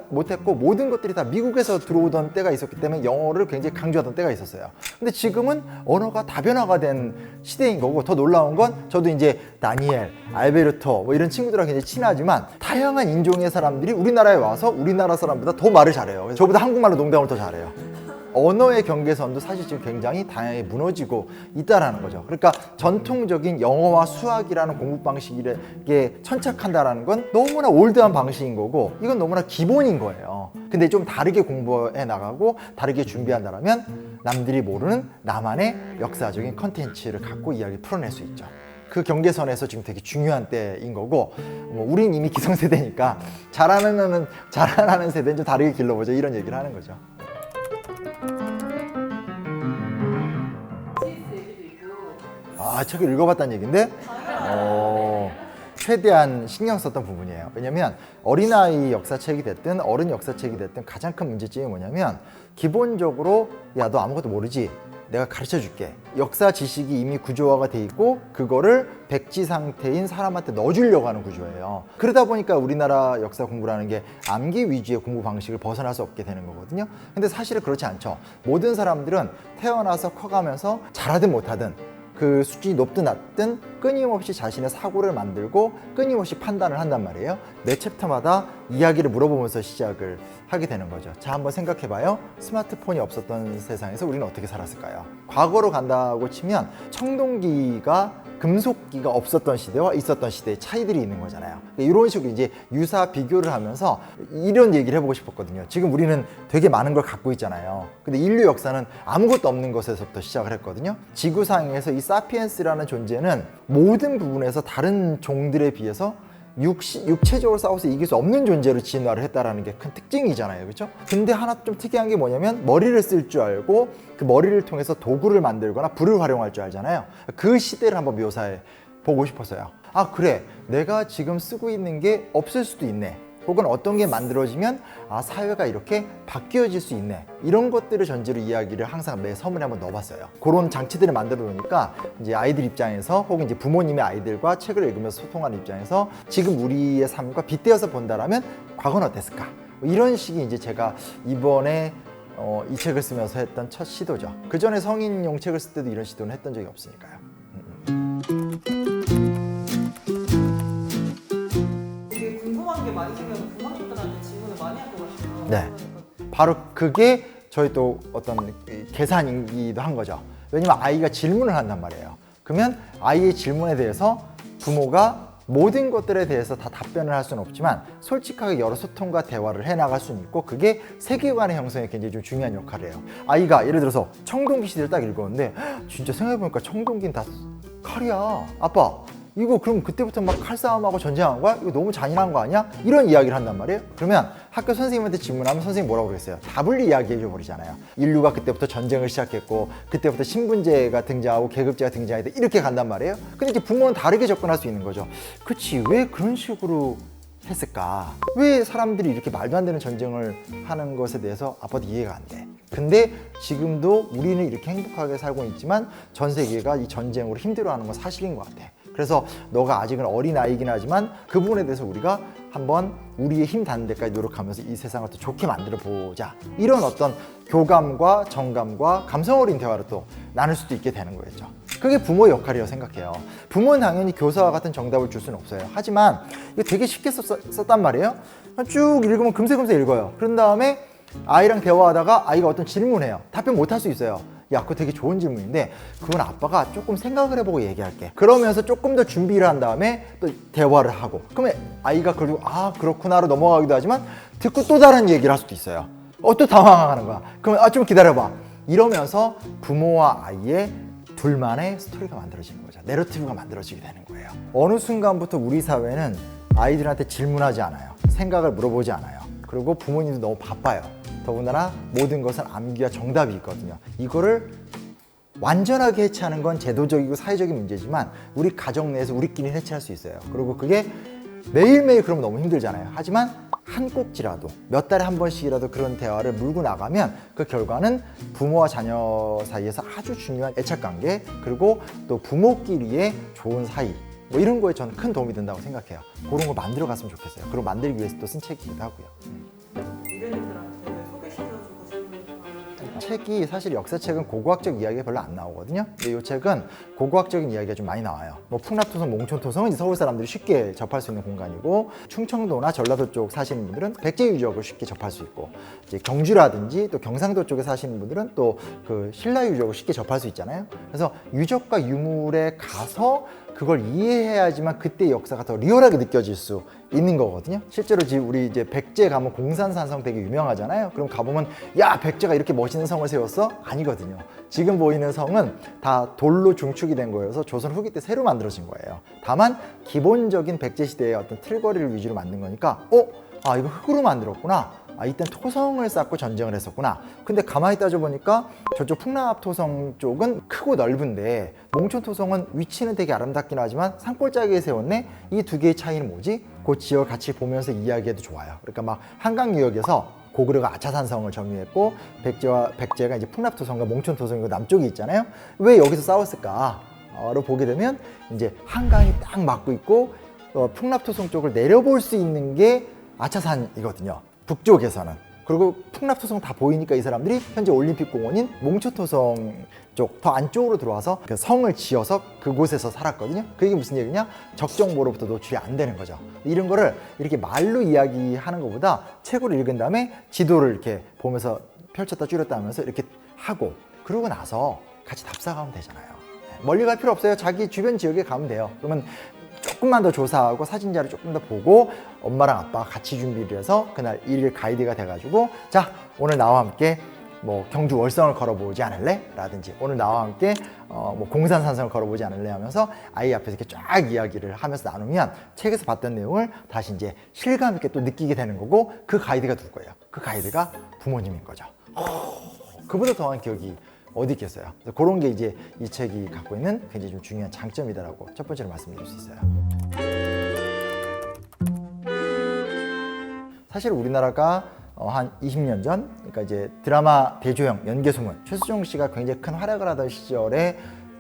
못했고 모든 것들이 다 미국에서 들어오던 때가 있었기 때문에 영어를 굉장히 강조하던 때가 있었어요. 근데 지금은 언어가 다변화가 된 시대인 거고, 더 놀라운 건 저도 이제 다니엘, 알베르토 뭐 이런 친구들하고 굉장히 친하지만 다양한 인종의 사람들이 우리나라에 와서 우리나라 사람보다 더 말을 잘해요. 저보다 한국말로 농담을 더 잘해요. 언어의 경계선도 사실 지금 굉장히 다양하게 무너지고 있다라는 거죠. 그러니까 전통적인 영어와 수학이라는 공부 방식에 천착한다라는 건 너무나 올드한 방식인 거고, 이건 너무나 기본인 거예요. 근데 좀 다르게 공부해 나가고 다르게 준비한다면 남들이 모르는 나만의 역사적인 컨텐츠를 갖고 이야기를 풀어낼 수 있죠. 그 경계선에서 지금 되게 중요한 때인 거고, 우린 이미 기성세대니까 자라나는 세대는 좀 다르게 길러보자, 이런 얘기를 하는 거죠. 책을 읽어봤다는 얘기인데 최대한 신경 썼던 부분이에요. 왜냐면 어린아이 역사책이 됐든 어른 역사책이 됐든 가장 큰 문제점이 뭐냐면, 기본적으로 야, 너 아무것도 모르지? 내가 가르쳐 줄게. 역사 지식이 이미 구조화가 돼 있고 그거를 백지 상태인 사람한테 넣어주려고 하는 구조예요. 그러다 보니까 우리나라 역사 공부라는 게 암기 위주의 공부 방식을 벗어날 수 없게 되는 거거든요. 근데 사실은 그렇지 않죠. 모든 사람들은 태어나서 커가면서 잘하든 못하든 그 수준이 높든 낮든 끊임없이 자신의 사고를 만들고 끊임없이 판단을 한단 말이에요. 매 챕터마다 이야기를 물어보면서 시작을 하게 되는 거죠. 자, 한번 생각해봐요. 스마트폰이 없었던 세상에서 우리는 어떻게 살았을까요? 과거로 간다고 치면 청동기가, 금속기가 없었던 시대와 있었던 시대의 차이들이 있는 거잖아요. 이런 식으로 이제 유사 비교를 하면서 이런 얘기를 해보고 싶었거든요. 지금 우리는 되게 많은 걸 갖고 있잖아요. 근데 인류 역사는 아무것도 없는 것에서부터 시작을 했거든요. 지구상에서 이 사피엔스라는 존재는 모든 부분에서 다른 종들에 비해서 육체적으로 싸워서 이길 수 없는 존재로 진화를 했다라는 게 큰 특징이잖아요. 그렇죠? 근데 하나 좀 특이한 게 뭐냐면 머리를 쓸 줄 알고 그 머리를 통해서 도구를 만들거나 불을 활용할 줄 알잖아요. 그 시대를 한번 묘사해 보고 싶었어요. 그래, 내가 지금 쓰고 있는 게 없을 수도 있네. 혹은 어떤 게 만들어지면 사회가 이렇게 바뀌어질 수 있네. 이런 것들을 전제로 이야기를 항상 매 서문에 한번 넣어봤어요. 그런 장치들을 만들어 놓으니까 이제 아이들 입장에서 혹은 이제 부모님의 아이들과 책을 읽으면서 소통하는 입장에서 지금 우리의 삶과 빗대어서 본다라면 과거는 어땠을까? 이런 식이 이제 제가 이번에 이 책을 쓰면서 했던 첫 시도죠. 그 전에 성인용 책을 쓸 때도 이런 시도는 했던 적이 없으니까요. 궁금한 게 많이 생겨서 부모님들한테 질문을 많이 할 것 같아요. 네, 바로 그게 저희 또 어떤 계산이기도 한 거죠. 왜냐면 아이가 질문을 한단 말이에요. 그러면 아이의 질문에 대해서 부모가 모든 것들에 대해서 다 답변을 할 수는 없지만 솔직하게 여러 소통과 대화를 해나갈 수는 있고, 그게 세계관의 형성에 굉장히 좀 중요한 역할을 해요. 아이가 예를 들어서 청동기 시대를 딱 읽었는데 진짜 생각해보니까 청동기는 다 칼이야. 아빠, 이거 그럼 그때부터 막 칼싸움하고 전쟁한 거야? 이거 너무 잔인한 거 아니야? 이런 이야기를 한단 말이에요. 그러면 학교 선생님한테 질문하면 선생님이 뭐라고 그러겠어요? 답을 이야기해 버리잖아요. 인류가 그때부터 전쟁을 시작했고 그때부터 신분제가 등장하고 계급제가 등장했다 이렇게 간단 말이에요. 근데 이제 부모는 다르게 접근할 수 있는 거죠. 그치, 왜 그런 식으로 했을까? 왜 사람들이 이렇게 말도 안 되는 전쟁을 하는 것에 대해서 아빠도 이해가 안 돼. 근데 지금도 우리는 이렇게 행복하게 살고 있지만 전 세계가 이 전쟁으로 힘들어하는 건 사실인 것 같아. 그래서 너가 아직은 어린 아이긴 하지만 그 부분에 대해서 우리가 한번 우리의 힘 닿는 데까지 노력하면서 이 세상을 더 좋게 만들어 보자. 이런 어떤 교감과 정감과 감성 어린 대화를 또 나눌 수도 있게 되는 거겠죠. 그게 부모의 역할이라고 생각해요. 부모는 당연히 교사와 같은 정답을 줄 수는 없어요. 하지만 이거 되게 쉽게 썼단 말이에요. 쭉 읽으면 금세 읽어요. 그런 다음에 아이랑 대화하다가 아이가 어떤 질문해요. 답변 못 할 수 있어요. 야, 그거 되게 좋은 질문인데 그건 아빠가 조금 생각을 해보고 얘기할게. 그러면서 조금 더 준비를 한 다음에 또 대화를 하고 그러면 아이가 그리고 아 그렇구나로 넘어가기도 하지만 듣고 또 다른 얘기를 할 수도 있어요. 또 당황하는 거야. 그러면 좀 기다려봐. 이러면서 부모와 아이의 둘만의 스토리가 만들어지는 거죠. 내러티브가 만들어지게 되는 거예요. 어느 순간부터 우리 사회는 아이들한테 질문하지 않아요. 생각을 물어보지 않아요. 그리고 부모님도 너무 바빠요. 더군다나 모든 것은 암기와 정답이 있거든요. 이거를 완전하게 해체하는 건 제도적이고 사회적인 문제지만 우리 가정 내에서 우리끼리 해체할 수 있어요. 그리고 그게 매일매일 그러면 너무 힘들잖아요. 하지만 한 꼭지라도 몇 달에 한 번씩이라도 그런 대화를 물고 나가면 그 결과는 부모와 자녀 사이에서 아주 중요한 애착관계 그리고 또 부모끼리의 좋은 사이 뭐 이런 거에 저는 큰 도움이 된다고 생각해요. 그런 걸 만들어 갔으면 좋겠어요. 그리고 만들기 위해서 또 쓴 책이기도 하고요. 미래님들한테 소개시켜주고 싶은 책이 사실 역사책은 고고학적 이야기가 별로 안 나오거든요. 근데 이 책은 고고학적인 이야기가 좀 많이 나와요. 뭐 풍납토성, 몽촌토성은 이제 서울 사람들이 쉽게 접할 수 있는 공간이고 충청도나 전라도 쪽 사시는 분들은 백제 유적을 쉽게 접할 수 있고 이제 경주라든지 또 경상도 쪽에 사시는 분들은 또 그 신라 유적을 쉽게 접할 수 있잖아요. 그래서 유적과 유물에 가서 그걸 이해해야지만 그때 역사가 더 리얼하게 느껴질 수 있는 거거든요. 실제로 지금 우리 이제 백제 가면 공산산성 되게 유명하잖아요. 그럼 가보면 야 백제가 이렇게 멋있는 성을 세웠어? 아니거든요. 지금 보이는 성은 다 돌로 중축이 된 거여서 조선 후기 때 새로 만들어진 거예요. 다만 기본적인 백제 시대의 어떤 틀거리를 위주로 만든 거니까 아 이거 흙으로 만들었구나. 아 이땐 토성을 쌓고 전쟁을 했었구나. 근데 가만히 따져보니까 저쪽 풍납토성 쪽은 크고 넓은데 몽촌토성은 위치는 되게 아름답긴 하지만 산골짜기에 세웠네? 이 두 개의 차이는 뭐지? 그 지역을 같이 보면서 이야기해도 좋아요. 그러니까 막 한강유역에서 고구려가 아차산성을 점유했고 백제가 이제 풍납토성과 몽촌토성이고 남쪽이 있잖아요. 왜 여기서 싸웠을까?를 보게 되면 이제 한강이 딱 막고 있고 풍납토성 쪽을 내려볼 수 있는 게 아차산이거든요. 북쪽에서는. 그리고 풍납토성 다 보이니까 이 사람들이 현재 올림픽공원인 몽초토성 쪽 더 안쪽으로 들어와서 그 성을 지어서 그곳에서 살았거든요. 그게 무슨 얘기냐? 적정보로부터 노출이 안 되는 거죠. 이런 거를 이렇게 말로 이야기하는 것보다 책으로 읽은 다음에 지도를 이렇게 보면서 펼쳤다 줄였다 하면서 이렇게 하고 그러고 나서 같이 답사가면 되잖아요. 멀리 갈 필요 없어요. 자기 주변 지역에 가면 돼요. 그러면 조금만 더 조사하고 사진 자료 조금 더 보고 엄마랑 아빠가 같이 준비를 해서 그날 일일 가이드가 돼가지고 자 오늘 나와 함께 뭐 경주 월성을 걸어보지 않을래? 라든지 오늘 나와 함께 뭐 공산산성을 걸어보지 않을래? 하면서 아이 앞에서 이렇게 쫙 이야기를 하면서 나누면 책에서 봤던 내용을 다시 이제 실감 있게 또 느끼게 되는 거고 그 가이드가 누구예요? 그 가이드가 부모님인 거죠. 그보다 더한 기억이 어디 있겠어요? 그런 게 이제 이 책이 갖고 있는 굉장히 좀 중요한 장점이다라고 첫 번째로 말씀드릴 수 있어요. 사실 우리나라가 한 20년 전, 그러니까 이제 드라마 대조영, 연개소문, 최수종 씨가 굉장히 큰 활약을 하던 시절에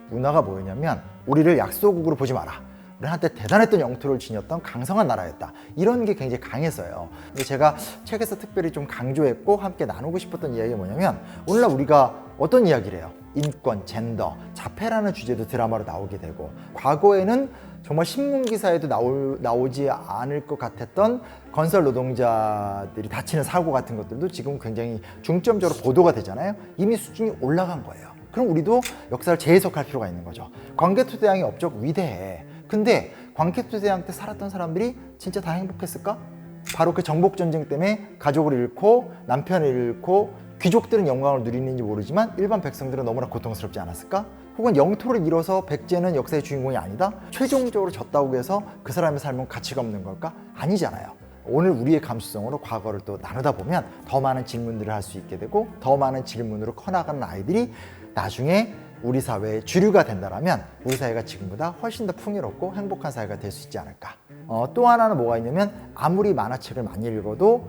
문화가 뭐였냐면 우리를 약소국으로 보지 마라. 우리 한때 대단했던 영토를 지녔던 강성한 나라였다. 이런 게 굉장히 강했어요. 근데 제가 책에서 특별히 좀 강조했고 함께 나누고 싶었던 이야기가 뭐냐면 오늘날 우리가 어떤 이야기를 해요? 인권, 젠더, 자폐라는 주제도 드라마로 나오게 되고 과거에는 정말 신문기사에도 나오지 않을 것 같았던 건설 노동자들이 다치는 사고 같은 것들도 지금 굉장히 중점적으로 보도가 되잖아요. 이미 수준이 올라간 거예요. 그럼 우리도 역사를 재해석할 필요가 있는 거죠. 광개토대왕의 업적 위대해. 근데 광개토대왕 때 살았던 사람들이 진짜 다 행복했을까? 바로 그 정복전쟁 때문에 가족을 잃고 남편을 잃고 귀족들은 영광을 누리는지 모르지만 일반 백성들은 너무나 고통스럽지 않았을까? 혹은 영토를 잃어서 백제는 역사의 주인공이 아니다? 최종적으로 졌다고 해서 그 사람의 삶은 가치가 없는 걸까? 아니잖아요. 오늘 우리의 감수성으로 과거를 또 나누다 보면 더 많은 질문들을 할 수 있게 되고 더 많은 질문으로 커나가는 아이들이 나중에 우리 사회의 주류가 된다면 우리 사회가 지금보다 훨씬 더 풍요롭고 행복한 사회가 될 수 있지 않을까. 또 하나는 뭐가 있냐면 아무리 만화책을 많이 읽어도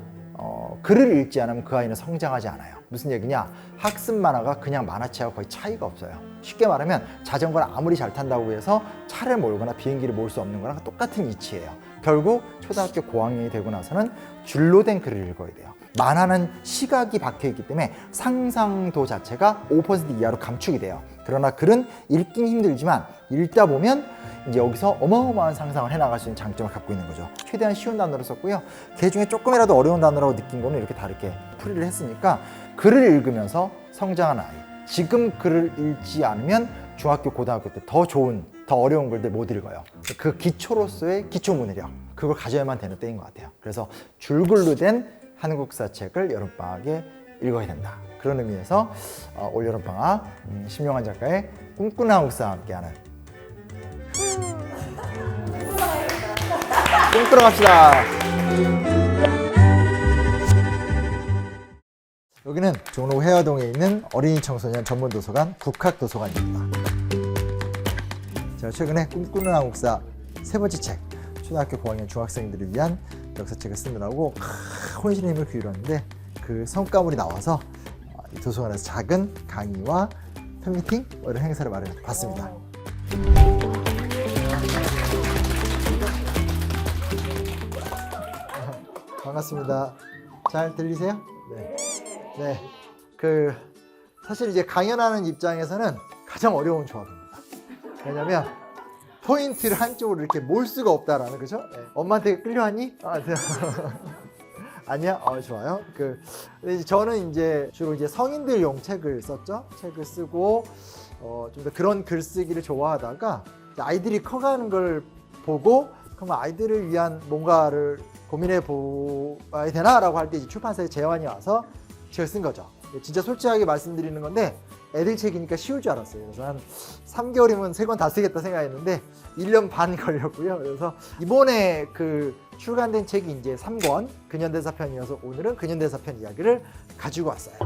글을 읽지 않으면 그 아이는 성장하지 않아요. 무슨 얘기냐? 학습 만화가 그냥 만화책하고 거의 차이가 없어요. 쉽게 말하면 자전거를 아무리 잘 탄다고 해서 차를 몰거나 비행기를 몰 수 없는 거랑 똑같은 이치예요. 결국 초등학교 고학년이 되고 나서는 줄로 된 글을 읽어야 돼요. 만화는 시각이 박혀있기 때문에 상상도 자체가 5% 이하로 감축이 돼요. 그러나 글은 읽긴 힘들지만 읽다 보면 이제 여기서 어마어마한 상상을 해나갈 수 있는 장점을 갖고 있는 거죠. 최대한 쉬운 단어를 썼고요. 그 중에 조금이라도 어려운 단어라고 느낀 거는 이렇게 다 이렇게 풀이를 했으니까 글을 읽으면서 성장하는 아이. 지금 글을 읽지 않으면 중학교, 고등학교 때 더 좋은, 더 어려운 글들 못 읽어요. 그 기초로서의 기초문해력, 그걸 가져야만 되는 때인 것 같아요. 그래서 줄글로 된 한국사 책을 여름방학에 읽어야 된다. 그런 의미에서 올 여름방학 심영환 작가의 꿈꾸는 한국사와 함께하는 꿈꾸러 갑시다. 여기는 종로 해화동에 있는 어린이 청소년 전문 도서관 국학도서관입니다. 제가 최근에 꿈꾸는 한국사 세 번째 책, 초등학교 고학년 중학생들을 위한 역사책을 쓰느라고 혼신의 힘을 기울였는데 그 성과물이 나와서 이 도서관에서 작은 강의와 팬미팅 이런 행사를 마련해봤습니다. 반갑습니다. 잘 들리세요? 네. 네. 사실 이제 강연하는 입장에서는 가장 어려운 조합입니다. 왜냐면 포인트를 한쪽으로 이렇게 몰 수가 없다라는 거죠. 네. 엄마한테 끌려왔니? 네. 아니야? 좋아요. 근데 저는 이제 주로 이제 성인들용 책을 썼죠. 책을 쓰고 좀 더 그런 글쓰기를 좋아하다가 아이들이 커가는 걸 보고 그럼 아이들을 위한 뭔가를 고민해 보아야 되나라고 할 때 출판사에 제안이 와서 책을 쓴 거죠. 진짜 솔직하게 말씀드리는 건데 애들 책이니까 쉬울 줄 알았어요. 그래서 한 3개월이면 3권 다 쓰겠다 생각했는데 1년 반 걸렸고요. 그래서 이번에 출간된 책이 이제 3권 근현대사 편이어서 오늘은 근현대사 편 이야기를 가지고 왔어요.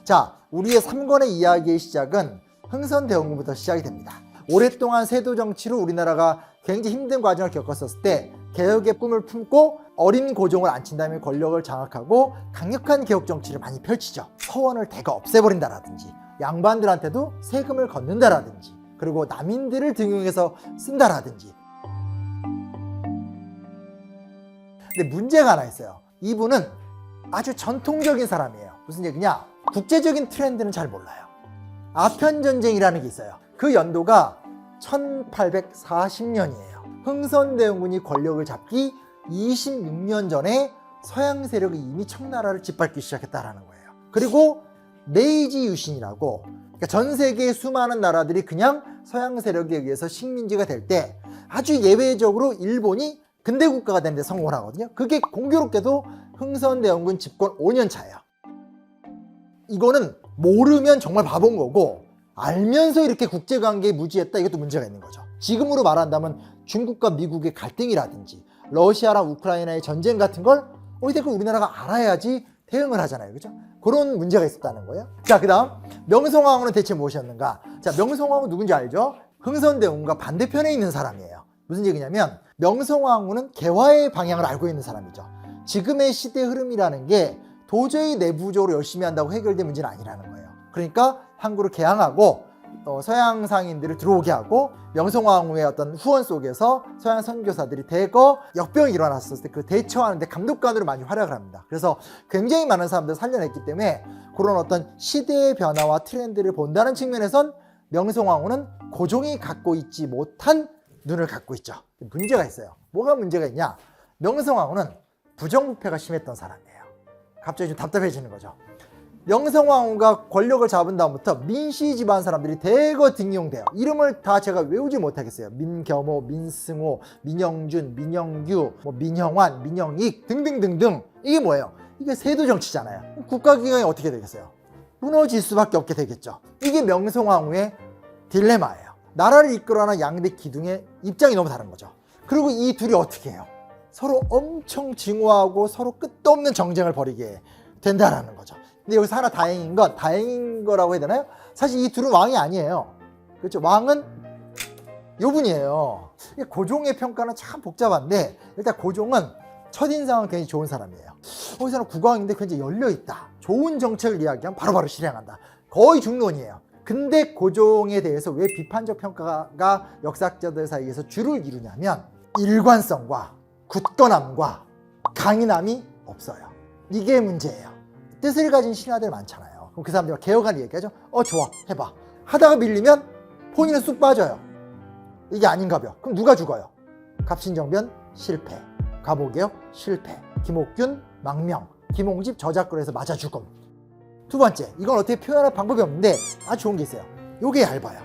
자, 우리의 3권의 이야기의 시작은 흥선대원군부터 시작이 됩니다. 오랫동안 세도 정치로 우리나라가 굉장히 힘든 과정을 겪었었을 때 개혁의 꿈을 품고 어린 고종을 앉힌 다음에 권력을 장악하고 강력한 개혁 정치를 많이 펼치죠. 서원을 대거 없애버린다라든지 양반들한테도 세금을 걷는다라든지 그리고 남인들을 등용해서 쓴다라든지. 근데 문제가 하나 있어요. 이분은 아주 전통적인 사람이에요. 무슨 얘기냐? 국제적인 트렌드는 잘 몰라요. 아편전쟁이라는 게 있어요. 그 연도가 1840년이에요. 흥선대원군이 권력을 잡기 26년 전에 서양 세력이 이미 청나라를 짓밟기 시작했다라는 거예요. 그리고 메이지 유신이라고, 그러니까 전 세계의 수많은 나라들이 그냥 서양 세력에 의해서 식민지가 될 때 아주 예외적으로 일본이 근대 국가가 되는 데 성공을 하거든요. 그게 공교롭게도 흥선대원군 집권 5년 차예요. 이거는 모르면 정말 바본 거고 알면서 이렇게 국제관계에 무지했다, 이것도 문제가 있는 거죠. 지금으로 말한다면 중국과 미국의 갈등이라든지 러시아랑 우크라이나의 전쟁 같은 걸 어디든 우리나라가 알아야지 대응을 하잖아요. 그죠? 그런 문제가 있었다는 거예요. 자, 그 다음 명성황후는 대체 무엇이었는가? 자, 명성황후 누군지 알죠? 흥선대원군과 반대편에 있는 사람이에요. 무슨 얘기냐면 명성황후는 개화의 방향을 알고 있는 사람이죠. 지금의 시대 흐름이라는 게 도저히 내부적으로 열심히 한다고 해결된 문제는 아니라는 거예요. 그러니까 항구를 개항하고 서양 상인들을 들어오게 하고 명성황후의 어떤 후원 속에서 서양 선교사들이 대거 역병이 일어났을 때 그 대처하는데 감독관으로 많이 활약을 합니다. 그래서 굉장히 많은 사람들을 살려냈기 때문에 그런 어떤 시대의 변화와 트렌드를 본다는 측면에선 명성황후는 고종이 갖고 있지 못한 눈을 갖고 있죠. 문제가 있어요. 뭐가 문제가 있냐? 명성황후는 부정부패가 심했던 사람이에요. 갑자기 좀 답답해지는 거죠. 명성황후가 권력을 잡은 다음부터 민씨 집안 사람들이 대거 등용돼요. 이름을 다 제가 외우지 못하겠어요. 민겸호, 민승호, 민영준, 민영규, 뭐 민형환, 민영익 등등등등. 이게 뭐예요? 이게 세도 정치잖아요. 국가기관이 어떻게 되겠어요? 무너질 수밖에 없게 되겠죠. 이게 명성황후의 딜레마예요. 나라를 이끌어가는 양대 기둥의 입장이 너무 다른 거죠. 그리고 이 둘이 어떻게 해요? 서로 엄청 증오하고 서로 끝도 없는 정쟁을 벌이게 된다라는 거죠. 근데 여기서 하나 다행인 거라고 해야 되나요? 사실 이 둘은 왕이 아니에요. 그렇죠? 왕은 요 분이에요. 고종의 평가는 참 복잡한데 일단 고종은 첫인상은 굉장히 좋은 사람이에요. 거기서는 국왕인데 굉장히 열려있다. 좋은 정책을 이야기하면 바로바로 실행한다. 거의 중론이에요. 근데 고종에 대해서 왜 비판적 평가가 역사학자들 사이에서 주를 이루냐면 일관성과 굳건함과 강인함이 없어요. 이게 문제예요. 뜻을 가진 신하들 많잖아요. 그럼 그 사람들이 개혁안을 얘기하죠. 좋아, 해봐. 하다가 밀리면 본인은 쑥 빠져요. 이게 아닌가벼. 그럼 누가 죽어요? 갑신정변 실패, 갑오개혁 실패, 김옥균 망명, 김홍집 저작권에서 맞아 죽음. 두 번째, 이건 어떻게 표현할 방법이 없는데 아주 좋은 게 있어요. 요게 얇아요.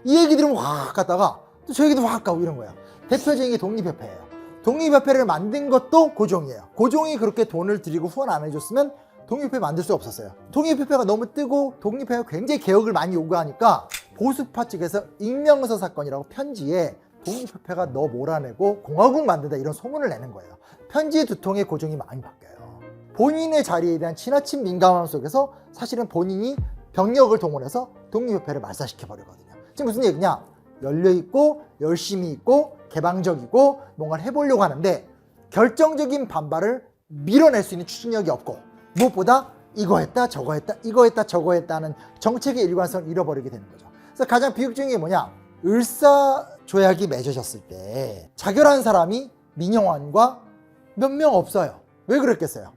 이 얘기 들으면 확 갔다가 또 저 얘기도 확 가고 이런 거예요. 대표적인 게 독립협회예요. 독립협회를 만든 것도 고종이에요. 고종이 그렇게 돈을 들이고 후원 안 해줬으면 독립협회 만들 수 없었어요. 독립협회가 너무 뜨고 독립협회가 굉장히 개혁을 많이 요구하니까 보수파 측에서 익명서 사건이라고 편지에 독립협회가 너 몰아내고 공화국 만든다 이런 소문을 내는 거예요. 편지 두 통에 고종이 많이 바뀌어요. 본인의 자리에 대한 지나친 민감함 속에서 사실은 본인이 병력을 동원해서 독립협회를 말살시켜버리거든요. 지금 무슨 얘기냐? 열려있고 열심히 있고 개방적이고 뭔가를 해보려고 하는데 결정적인 반발을 밀어낼 수 있는 추진력이 없고 무엇보다 이거 했다 저거 했다 이거 했다 저거 했다는 정책의 일관성을 잃어버리게 되는 거죠. 그래서 가장 비극적인 게 뭐냐? 을사조약이 맺어졌을 때 자결한 사람이 민영환과 몇 명 없어요. 왜 그랬겠어요?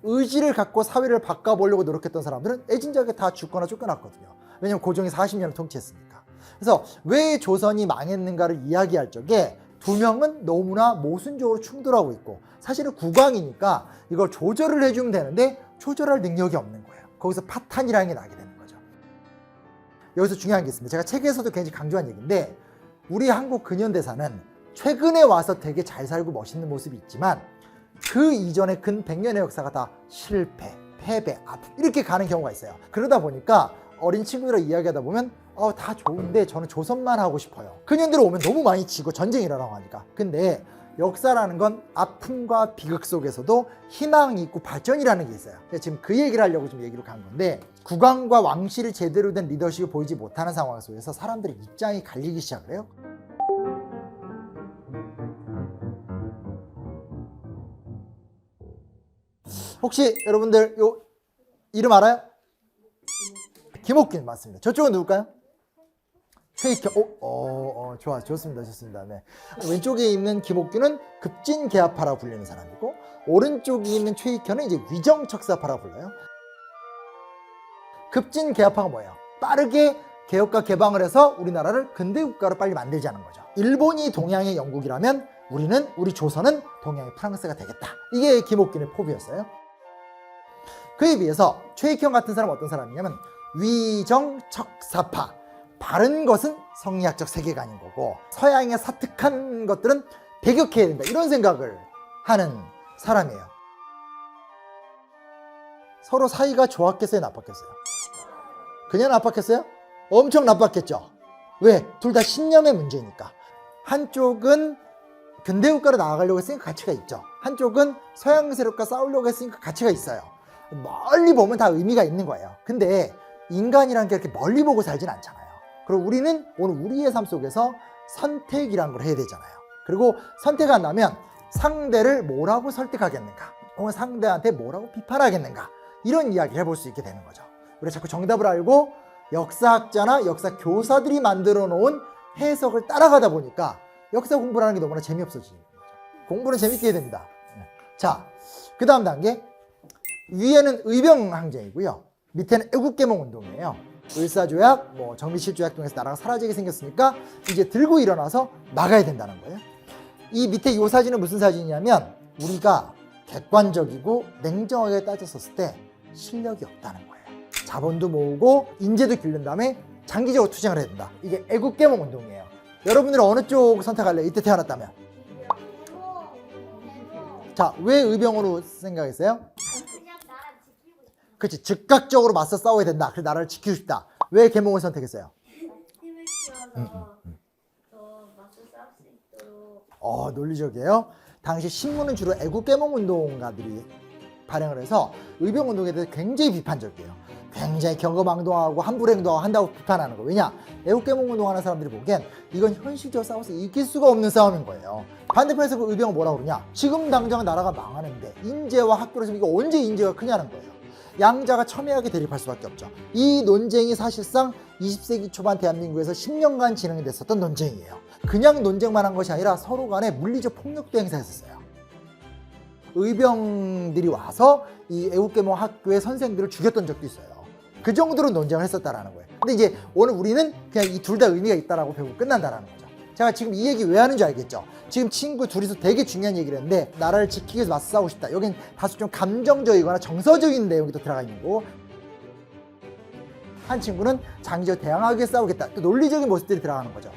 의지를 갖고 사회를 바꿔보려고 노력했던 사람들은 애진작에 다 죽거나 쫓겨났거든요. 왜냐면 고종이 40년을 통치했으니까. 그래서 왜 조선이 망했는가를 이야기할 적에 두 명은 너무나 모순적으로 충돌하고 있고 사실은 국왕이니까 이걸 조절을 해주면 되는데 조절할 능력이 없는 거예요. 거기서 파탄이라는 게 나게 되는 거죠. 여기서 중요한 게 있습니다. 제가 책에서도 굉장히 강조한 얘기인데 우리 한국 근현대사는 최근에 와서 되게 잘 살고 멋있는 모습이 있지만 그 이전의 근 100년의 역사가 다 실패, 패배, 아픔 이렇게 가는 경우가 있어요. 그러다 보니까 어린 친구들과 이야기하다 보면 다 좋은데 저는 조선만 하고 싶어요. 근현대로 오면 너무 많이 지고 전쟁이 일어나고 하니까. 근데 역사라는 건 아픔과 비극 속에서도 희망이 있고 발전이라는 게 있어요. 지금 그 얘기를 하려고 좀 얘기로 간 건데 국왕과 왕실이 제대로 된 리더십을 보이지 못하는 상황 속에서 사람들의 입장이 갈리기 시작을 해요. 혹시 여러분들 요 이름 알아요? 김옥균 맞습니다. 저쪽은 누굴까요? 최익현. 좋습니다. 네. 왼쪽에 있는 김옥균은 급진개화파라고 불리는 사람이고 오른쪽에 있는 최익현은 이제 위정척사파라고 불러요. 급진개화파가 뭐예요? 빠르게 개혁과 개방을 해서 우리나라를 근대국가로 빨리 만들자는 거죠. 일본이 동양의 영국이라면 우리 조선은 동양의 프랑스가 되겠다. 이게 김옥균의 포부였어요. 그에 비해서 최익현 같은 사람은 어떤 사람이냐면 위정척사파. 바른 것은 성리학적 세계관인 거고 서양의 사특한 것들은 배격해야 된다. 이런 생각을 하는 사람이에요. 서로 사이가 좋았겠어요? 나빴겠어요? 그냥 나빴겠어요? 엄청 나빴겠죠. 왜? 둘 다 신념의 문제니까. 한쪽은 근대국가로 나아가려고 했으니까 가치가 있죠. 한쪽은 서양 세력과 싸우려고 했으니까 가치가 있어요. 멀리 보면 다 의미가 있는 거예요. 근데 인간이란 게 이렇게 멀리 보고 살진 않잖아요. 그리고 우리는 오늘 우리의 삶 속에서 선택이란 걸 해야 되잖아요. 그리고 선택한다면 상대를 뭐라고 설득하겠는가, 혹은 상대한테 뭐라고 비판하겠는가, 이런 이야기를 해볼 수 있게 되는 거죠. 우리가 자꾸 정답을 알고 역사학자나 역사 교사들이 만들어 놓은 해석을 따라가다 보니까 역사 공부라는 게 너무나 재미없어지는 거죠. 공부는 재밌게 해야 됩니다. 자, 그 다음 단계. 위에는 의병항쟁이고요. 밑에는 애국개몽운동이에요. 을사조약, 정비실조약 통해서 나라가 사라지게 생겼으니까 이제 들고 일어나서 막아야 된다는 거예요. 이 밑에 이 사진은 무슨 사진이냐면 우리가 객관적이고 냉정하게 따졌었을 때 실력이 없다는 거예요. 자본도 모으고 인재도 기른 다음에 장기적으로 투쟁을 해야 된다. 이게 애국개몽 운동이에요. 여러분들은 어느 쪽 선택할래요? 이때 태어났다면. 자, 왜 의병으로 생각했어요? 그렇지, 즉각적으로 맞서 싸워야 된다. 그래서 나라를 지키고 싶다. 왜 계몽을 선택했어요? 힘을 더 맞서 싸울 수 있도록. 논리적이에요. 당시 신문은 주로 애국개몽 운동가들이 발행을 해서 의병 운동에 대해서 굉장히 비판적이에요. 굉장히 경거망동하고 함부행동하고 한다고 비판하는 거. 왜냐? 애국개몽 운동하는 사람들이 보기엔 이건 현실적으로 싸워서 이길 수가 없는 싸움인 거예요. 반대편에서 그 의병은 뭐라고 그러냐? 지금 당장 나라가 망하는데 인재와 학교에서 이거 언제 인재가 크냐는 거예요. 양자가 첨예하게 대립할 수밖에 없죠. 이 논쟁이 사실상 20세기 초반 대한민국에서 10년간 진행이 됐었던 논쟁이에요. 그냥 논쟁만 한 것이 아니라 서로 간에 물리적 폭력도 행사했었어요. 의병들이 와서 이 애국개몽 학교의 선생들을 죽였던 적도 있어요. 그 정도로 논쟁을 했었다라는 거예요. 근데 이제 오늘 우리는 그냥 이 둘 다 의미가 있다라고 배우고 끝난다라는 거죠. 제가 지금 이 얘기 왜 하는지 알겠죠? 지금 친구 둘이서 되게 중요한 얘기를 했는데 나라를 지키기 위해서 맞서 싸우고 싶다. 여긴 다소 좀 감정적이거나 정서적인 내용이 또 들어가 있는 거고, 한 친구는 장기적 대항하기 위해 싸우겠다. 또 논리적인 모습들이 들어가는 거죠.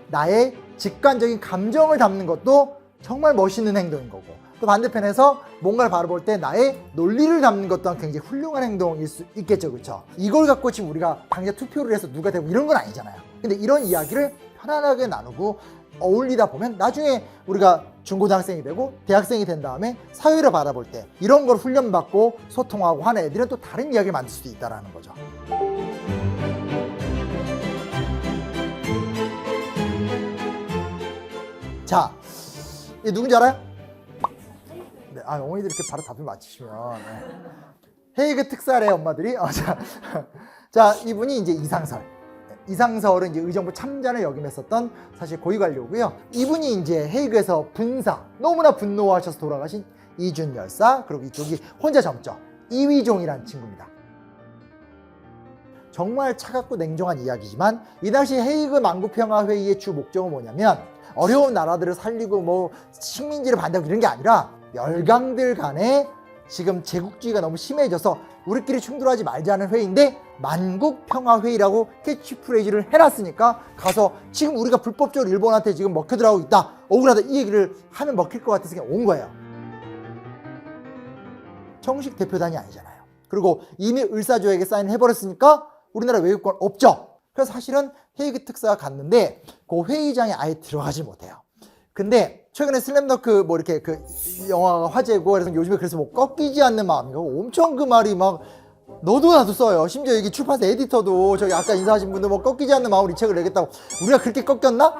나의 직관적인 감정을 담는 것도 정말 멋있는 행동인 거고, 또 반대편에서 뭔가를 바라볼 때 나의 논리를 담는 것 또한 굉장히 훌륭한 행동일 수 있겠죠. 그렇죠? 이걸 갖고 지금 우리가 당장 투표를 해서 누가 되고 이런 건 아니잖아요. 근데 이런 이야기를 편안하게 나누고 어울리다 보면 나중에 우리가 중고등학생이 되고 대학생이 된 다음에 사회를 바라볼 때 이런 걸 훈련받고 소통하고 하는 애들은 또 다른 이야기를 만들 수도 있다는 거죠. 자, 이 누군지 알아요? 네, 어머니들이 이렇게 바로 답을 맞히시면. 네. 헤이그 특사래, 엄마들이. 자, 이분이 이제 이상설. 이상설은 이제 의정부 참전을 역임했었던 사실 고위관료고요. 이분이 이제 헤이그에서 분사, 너무나 분노하셔서 돌아가신 이준 열사, 그리고 이쪽이 혼자 젊죠. 이휘종이라는 친구입니다. 정말 차갑고 냉정한 이야기지만 이 당시 헤이그 만국평화회의의 주 목적은 뭐냐면 어려운 나라들을 살리고 뭐 식민지를 반대하고 이런 게 아니라 열강들 간에 지금 제국주의가 너무 심해져서 우리끼리 충돌하지 말자는 회의인데 만국평화회의라고 캐치프레이즈를 해놨으니까 가서 지금 우리가 불법적으로 일본한테 지금 먹혀들어가고 있다, 억울하다, 이 얘기를 하면 먹힐 것 같아서 그냥 온 거예요. 정식 대표단이 아니잖아요. 그리고 이미 을사조약에 사인을 해버렸으니까 우리나라 외교권 없죠. 그래서 사실은 헤이그 특사가 갔는데 그 회의장에 아예 들어가지 못해요. 근데 최근에 슬램덩크 뭐 이렇게 그 영화가 화제고 그래서 요즘에 그래서 뭐 꺾이지 않는 마음이고 엄청 그 말이 막 너도 나도 써요. 심지어 여기 출판사 에디터도 저기 아까 인사하신 분들 뭐 꺾이지 않는 마음으로 이 책을 내겠다고. 우리가 그렇게 꺾였나?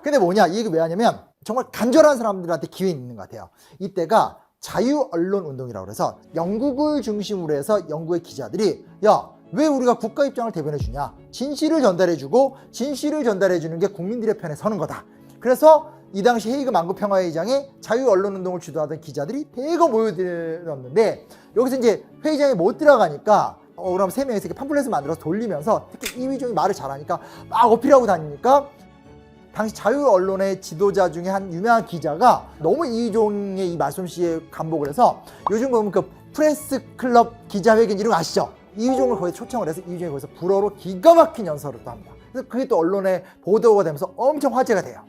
근데 뭐냐, 이 얘기 왜 하냐면 정말 간절한 사람들한테 기회는 있는 것 같아요. 이때가 자유 언론 운동이라고 해서 영국을 중심으로 해서 영국의 기자들이 야, 왜 우리가 국가 입장을 대변해 주냐, 진실을 전달해 주고 진실을 전달해 주는 게 국민들의 편에 서는 거다. 그래서 이 당시 헤이그 만국평화회의장에 자유 언론 운동을 주도하던 기자들이 대거 모여들었는데 여기서 이제 회의장에 못 들어가니까 그럼 세 명이서 이렇게 팜플렛을 만들어서 돌리면서 특히 이휘종이 말을 잘하니까 막 어필하고 다니니까 당시 자유 언론의 지도자 중에 한 유명한 기자가 너무 이휘종의 이 말솜씨에 감복을 해서 요즘 보면 그 프레스 클럽 기자회견 이런 거 아시죠? 이휘종을 거기에 초청을 해서 이휘종이 거기서 불어로 기가 막힌 연설을 또 합니다. 그래서 그게 또 언론에 보도가 되면서 엄청 화제가 돼요.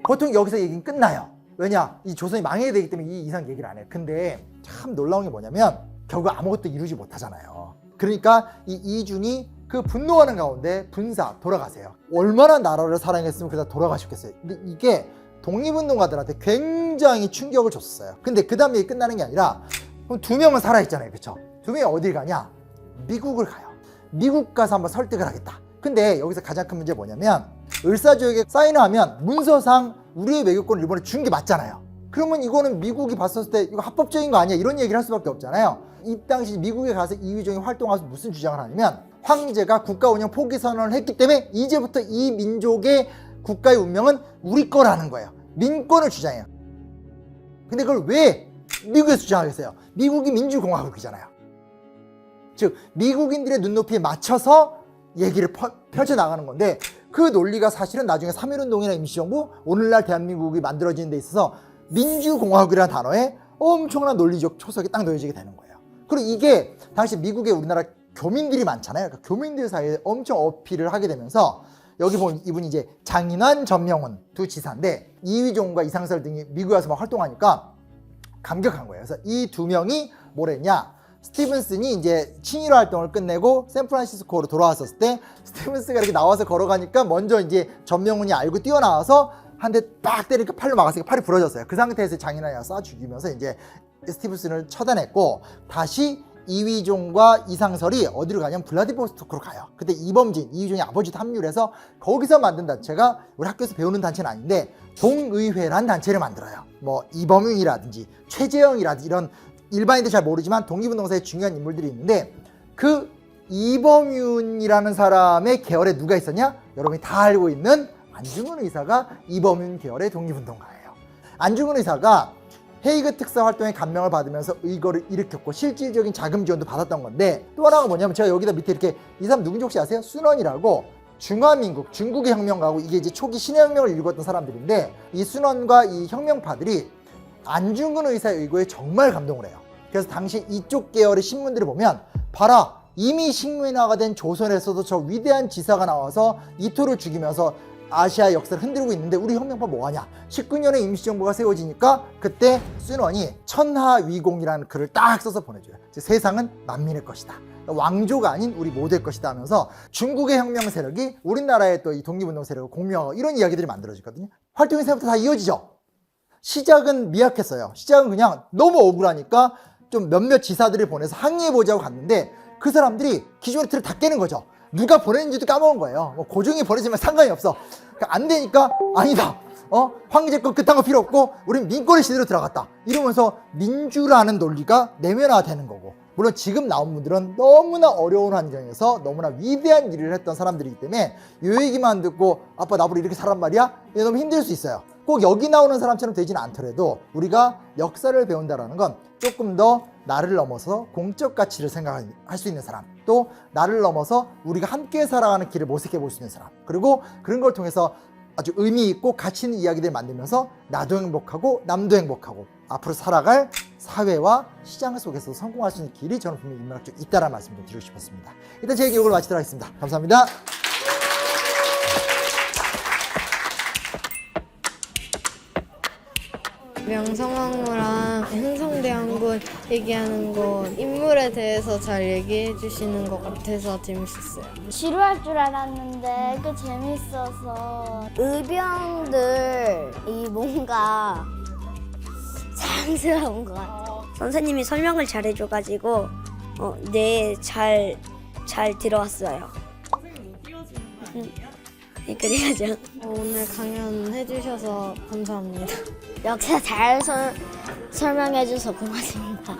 보통 여기서 얘기는 끝나요. 왜냐? 이 조선이 망해야 되기 때문에 이 이상 얘기를 안 해요. 근데 참 놀라운 게 뭐냐면 결국 아무것도 이루지 못하잖아요. 그러니까 이 이준이 그 분노하는 가운데 분사 돌아가세요. 얼마나 나라를 사랑했으면 그다 돌아가셨겠어요. 근데 이게 독립운동가들한테 굉장히 충격을 줬어요. 근데 그 다음에 끝나는 게 아니라 그럼 두 명은 살아있잖아요. 그렇죠? 두 명이 어딜 가냐? 미국을 가요. 미국 가서 한번 설득을 하겠다. 근데 여기서 가장 큰 문제가 뭐냐면 을사조약에 사인을 하면 문서상 우리의 외교권을 일본에 준 게 맞잖아요. 그러면 이거는 미국이 봤었을 때 이거 합법적인 거 아니야, 이런 얘기를 할 수밖에 없잖아요. 이 당시 미국에 가서 이휘종이 활동하면서 무슨 주장을 하냐면 황제가 국가 운영 포기 선언을 했기 때문에 이제부터 이 민족의 국가의 운명은 우리 거라는 거예요. 민권을 주장해요. 근데 그걸 왜 미국에서 주장하겠어요? 미국이 민주공화국이잖아요. 즉 미국인들의 눈높이에 맞춰서 얘기를 펼쳐나가는 건데 그 논리가 사실은 나중에 3.1운동이나 임시정부, 오늘날 대한민국이 만들어지는 데 있어서 민주공화국이라는 단어에 엄청난 논리적 초석이 딱 놓여지게 되는 거예요. 그리고 이게 당시 미국에 우리나라 교민들이 많잖아요. 그러니까 교민들 사이에 엄청 어필을 하게 되면서 여기 보면 이분이 이제 장인환, 전명훈 두 지사인데 이휘종과 이상설 등이 미국에 와서 막 활동하니까 감격한 거예요. 그래서 이 두 명이 뭘 했냐? 스티븐슨이 이제 친일 활동을 끝내고 샌프란시스코로 돌아왔었을 때 스티븐스가 이렇게 나와서 걸어가니까 먼저 이제 전명훈이 알고 뛰어나와서 한 대 빡 때리니까 팔로 막았으니까 팔이 부러졌어요. 그 상태에서 장인환이 쏴 죽이면서 이제 스티븐슨을 처단했고 다시 이휘종과 이상설이 어디로 가냐면 블라디보스토크로 가요. 그때 이범진, 이휘종의 아버지도 합류를 해서 거기서 만든 단체가 우리 학교에서 배우는 단체는 아닌데 동의회란 단체를 만들어요. 뭐 이범윤이라든지 최재형이라든지 이런 일반인들 잘 모르지만 독립운동사에 중요한 인물들이 있는데 그 이범윤이라는 사람의 계열에 누가 있었냐? 여러분이 다 알고 있는 안중근 의사가 이범윤 계열의 독립운동가예요. 안중근 의사가 헤이그 특사 활동에 감명을 받으면서 의거를 일으켰고 실질적인 자금 지원도 받았던 건데 또 하나가 뭐냐면 제가 여기다 밑에 이렇게 이 사람 누군지 혹시 아세요? 순원이라고 중화민국, 중국의 혁명가고 이게 이제 초기 신혁명을 일궜던 사람들인데 이 순원과 이 혁명파들이 안중근 의사의 의거에 정말 감동을 해요. 그래서 당시 이쪽 계열의 신문들을 보면 봐라 이미 식민화가 된 조선에서도 저 위대한 지사가 나와서 이토를 죽이면서 아시아 역사를 흔들고 있는데 우리 혁명파 뭐하냐. 19년에 임시정부가 세워지니까 그때 순원이 천하위공이라는 글을 딱 써서 보내줘요. 세상은 만민의 것이다. 왕조가 아닌 우리 모두의 것이다 하면서 중국의 혁명 세력이 우리나라의 또 이 독립운동 세력을 공명하고 이런 이야기들이 만들어지거든요. 활동이 세부터 다 이어지죠. 시작은 미약했어요. 시작은 그냥 너무 억울하니까 좀 몇몇 지사들을 보내서 항의해보자고 갔는데 그 사람들이 기존의 틀을 다 깨는 거죠. 누가 보냈는지도 까먹은 거예요. 뭐 고종이 보내지만 상관이 없어. 그러니까 안 되니까 아니다. 황제권 그딴 거 필요 없고 우린 민권의 시대로 들어갔다. 이러면서 민주라는 논리가 내면화되는 거고 물론 지금 나온 분들은 너무나 어려운 환경에서 너무나 위대한 일을 했던 사람들이기 때문에 이 얘기만 듣고 아빠 나보고 이렇게 살란 말이야? 이게 너무 힘들 수 있어요. 꼭 여기 나오는 사람처럼 되지는 않더라도 우리가 역사를 배운다는 건 조금 더 나를 넘어서 공적 가치를 생각할 수 있는 사람 또 나를 넘어서 우리가 함께 살아가는 길을 모색해 볼 수 있는 사람 그리고 그런 걸 통해서 아주 의미 있고 가치 있는 이야기들을 만들면서 나도 행복하고 남도 행복하고 앞으로 살아갈 사회와 시장 속에서 성공할 수 있는 길이 저는 분명히 인문학적으로 있다는 말씀 좀 드리고 싶었습니다. 일단 제 얘기 이걸 마치도록 하겠습니다. 감사합니다. 명성황후랑 흥성대왕군 얘기하는 거 인물에 대해서 잘 얘기해 주시는 것 같아서 재밌었어요. 지루할 줄 알았는데 꽤 재밌어서 의병들이 뭔가 자랑스러운 것 같아요. 선생님이 설명을 잘해줘가지고 잘 들어왔어요. 선생님 못 띄워주는 거예요? 그래야죠. 오늘 강연 해주셔서 감사합니다. 역사 잘 설명해줘서 고맙습니다.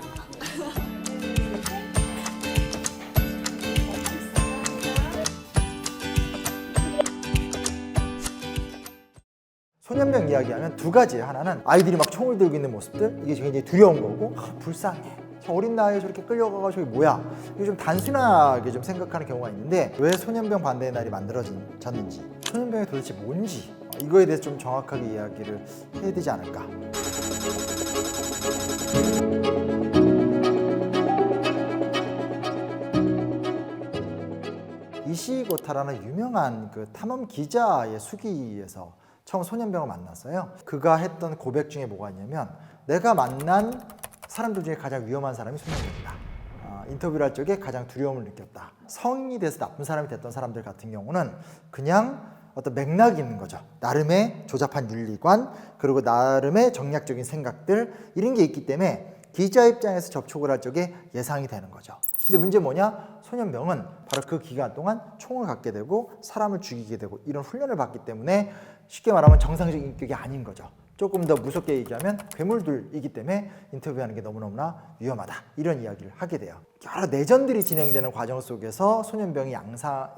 소년병 이야기하면 두 가지예요. 하나는 아이들이 막 총을 들고 있는 모습들 이게 굉장히 두려운 거고 불쌍해. 저 어린 나이에 저렇게 끌려가가 저게 뭐야. 이게 좀 단순하게 좀 생각하는 경우가 있는데 왜 소년병 반대의 날이 만들어졌는지 소년병이 도대체 뭔지 이거에 대해서 좀 정확하게 이야기를 해야 되지 않을까. 이시고타라는 유명한 그 탐험 기자의 수기에서 처음 소년병을 만났어요. 그가 했던 고백 중에 뭐가 있냐면 내가 만난 사람들 중에 가장 위험한 사람이 소년병이다. 인터뷰를 할 적에 가장 두려움을 느꼈다. 성인이 돼서 나쁜 사람이 됐던 사람들 같은 경우는 그냥 어떤 맥락이 있는 거죠. 나름의 조잡한 윤리관 그리고 나름의 정략적인 생각들 이런 게 있기 때문에 기자 입장에서 접촉을 할 적에 예상이 되는 거죠. 근데 문제 뭐냐? 소년병은 바로 그 기간 동안 총을 갖게 되고 사람을 죽이게 되고 이런 훈련을 받기 때문에 쉽게 말하면 정상적인 인격이 아닌 거죠. 조금 더 무섭게 얘기하면 괴물들이기 때문에 인터뷰하는 게 너무너무나 위험하다 이런 이야기를 하게 돼요. 여러 내전들이 진행되는 과정 속에서 소년병이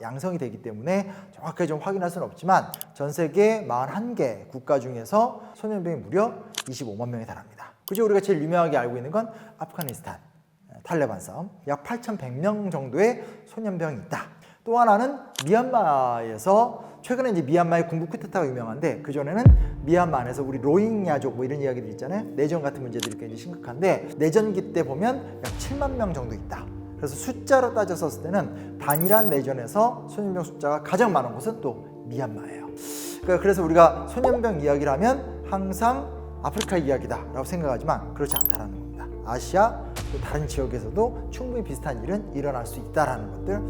양성이 되기 때문에 정확하게 좀 확인할 수는 없지만 전 세계 41개 국가 중에서 소년병이 무려 25만 명에 달합니다. 그죠? 우리가 제일 유명하게 알고 있는 건 아프가니스탄 탈레반 싸움 약 8,100명 정도의 소년병이 있다. 또 하나는 미얀마에서 최근에 이제 미얀마의 군부 쿠데타가 유명한데 그 전에는 미얀마 안에서 우리 로힝야족 뭐 이런 이야기들 있잖아요. 내전 같은 문제들이 굉장히 심각한데 내전기 때 보면 약 7만 명 정도 있다. 그래서 숫자로 따졌을 때는 단일한 내전에서 소년병 숫자가 가장 많은 곳은 또 미얀마예요. 그래서 우리가 소년병 이야기를 하면 항상 아프리카 이야기다라고 생각하지만 그렇지 않다라는 겁니다. 아시아 또 다른 지역에서도 충분히 비슷한 일은 일어날 수 있다라는 것들.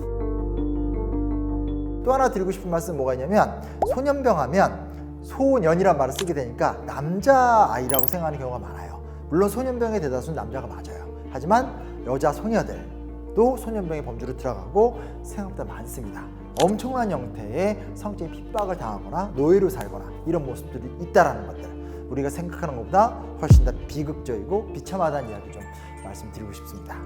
또 하나 드리고 싶은 말씀은 뭐가 있냐면 소년병 하면 소년이란 말을 쓰게 되니까 남자아이라고 생각하는 경우가 많아요. 물론 소년병의 대다수는 남자가 맞아요. 하지만 여자 소녀들도 소년병의 범주로 들어가고 생각보다 많습니다. 엄청난 형태의 성적인 핍박을 당하거나 노예로 살거나 이런 모습들이 있다라는 것들. 우리가 생각하는 것보다 훨씬 더 비극적이고 비참하다는 이야기 좀 말씀드리고 싶습니다.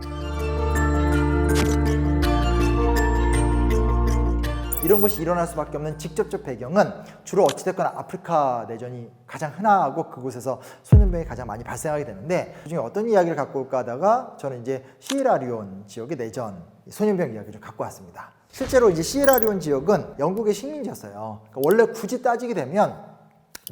이런 것이 일어날 수밖에 없는 직접적 배경은 주로 어찌됐거나 아프리카 내전이 가장 흔하고 그곳에서 소년병이 가장 많이 발생하게 되는데 그중에 어떤 이야기를 갖고 올까 하다가 저는 이제 시에라리온 지역의 내전 소년병 이야기를 좀 갖고 왔습니다. 실제로 이제 시에라리온 지역은 영국의 식민지였어요. 그러니까 원래 굳이 따지게 되면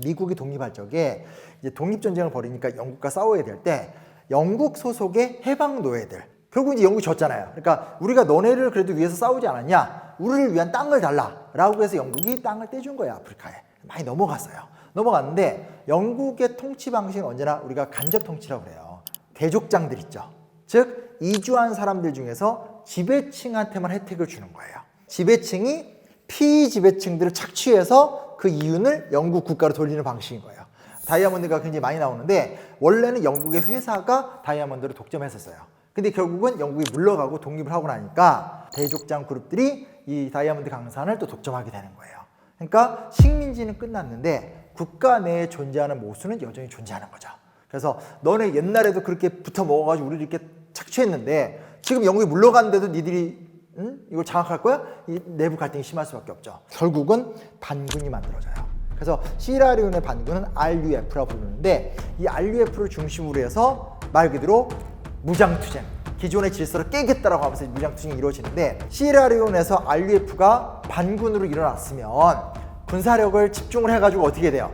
미국이 독립할 적에 이제 독립전쟁을 벌이니까 영국과 싸워야 될 때 영국 소속의 해방 노예들 결국 이제 영국이 졌잖아요. 그러니까 우리가 너네를 그래도 위해서 싸우지 않았냐? 우리를 위한 땅을 달라라고 해서 영국이 땅을 떼준 거예요. 아프리카에 많이 넘어갔어요. 넘어갔는데 영국의 통치 방식은 언제나 우리가 간접 통치라고 그래요. 대족장들 있죠. 즉 이주한 사람들 중에서 지배층한테만 혜택을 주는 거예요. 지배층이 피지배층들을 착취해서 그 이윤을 영국 국가로 돌리는 방식인 거예요. 다이아몬드가 굉장히 많이 나오는데 원래는 영국의 회사가 다이아몬드를 독점했었어요. 근데 결국은 영국이 물러가고 독립을 하고 나니까 대족장 그룹들이 이 다이아몬드 강산을 또 독점하게 되는 거예요. 그러니까 식민지는 끝났는데 국가 내에 존재하는 모순은 여전히 존재하는 거죠. 그래서 너네 옛날에도 그렇게 붙어 먹어가지고 우리를 이렇게 착취했는데 지금 영국이 물러갔는데도 니들이 이걸 장악할 거야? 이 내부 갈등이 심할 수밖에 없죠. 결국은 반군이 만들어져요. 그래서 시에라리온의 반군은 RUF라고 부르는데 이 RUF를 중심으로 해서 말 그대로 무장투쟁, 기존의 질서를 깨겠다라고 하면서 무장투쟁이 이루어지는데 시에라리온에서 RUF가 반군으로 일어났으면 군사력을 집중을 해가지고 어떻게 돼요?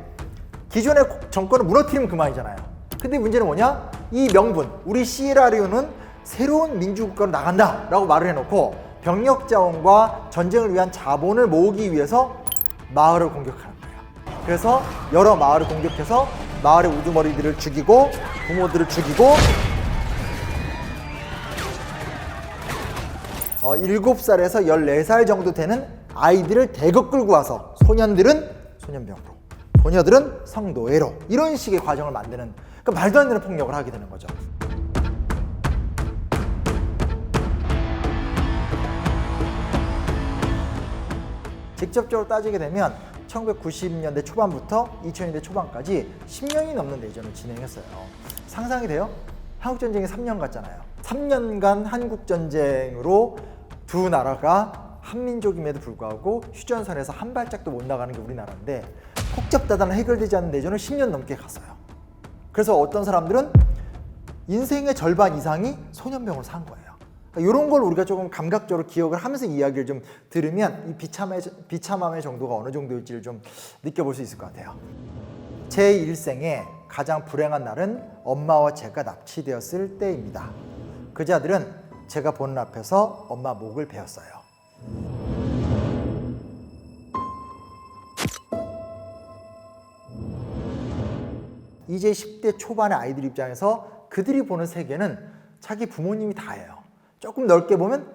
기존의 정권을 무너뜨리면 그만이잖아요. 근데 문제는 뭐냐? 이 명분, 우리 시에라리온은 새로운 민주국가로 나간다라고 말을 해놓고 병력 자원과 전쟁을 위한 자본을 모으기 위해서 마을을 공격하는 거예요. 그래서 여러 마을을 공격해서 마을의 우두머리들을 죽이고 부모들을 죽이고 7살에서 14살 정도 되는 아이들을 대거 끌고 와서 소년들은 소년병으로 소녀들은 성노예로 이런 식의 과정을 만드는 그러니까 말도 안 되는 폭력을 하게 되는 거죠. 직접적으로 따지게 되면 1990년대 초반부터 2000년대 초반까지 10년이 넘는 내전을 진행했어요. 상상이 돼요? 한국전쟁이 3년 갔잖아요. 3년간 한국전쟁으로 두 나라가 한민족임에도 불구하고 휴전선에서 한 발짝도 못 나가는 게 우리나라인데 폭접다단 해결되지 않는 내전을 10년 넘게 갔어요. 그래서 어떤 사람들은 인생의 절반 이상이 소년병으로 산 거예요. 이런 걸 우리가 조금 감각적으로 기억을 하면서 이야기를 좀 들으면 이 비참함의 정도가 어느 정도일지를 좀 느껴볼 수 있을 것 같아요. 제 일생에 가장 불행한 날은 엄마와 제가 납치되었을 때입니다. 그 자들은 제가 보는 앞에서 엄마 목을 베었어요. 이제 10대 초반의 아이들 입장에서 그들이 보는 세계는 자기 부모님이 다예요. 조금 넓게 보면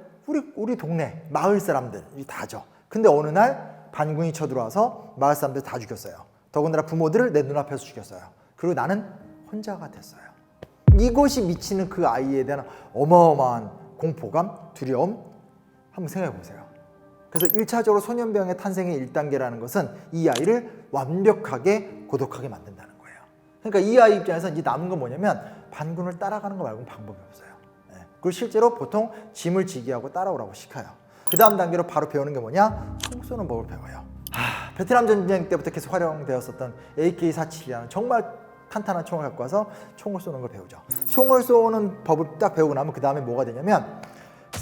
우리 동네 마을 사람들이 다죠. 근데 어느 날 반군이 쳐들어와서 마을 사람들 다 죽였어요. 더군다나 부모들을 내 눈앞에서 죽였어요. 그리고 나는 혼자가 됐어요. 이것이 미치는 그 아이에 대한 어마어마한 공포감, 두려움 한번 생각해 보세요. 그래서 1차적으로 소년병의 탄생의 1단계라는 것은 이 아이를 완벽하게 고독하게 만든다는 거예요. 그러니까 이 아이 입장에서 이제 남은 건 뭐냐면 반군을 따라가는 거 말고는 방법이 없어요. 그리고 실제로 보통 짐을 지게 하고 따라오라고 시켜요. 그 다음 단계로 바로 배우는 게 뭐냐? 총 쏘는 법을 배워요. 베트남 전쟁 때부터 계속 활용되었었던 AK-47이라는 정말 탄탄한 총을 갖고 와서 총을 쏘는 걸 배우죠. 총을 쏘는 법을 딱 배우고 나면 그 다음에 뭐가 되냐면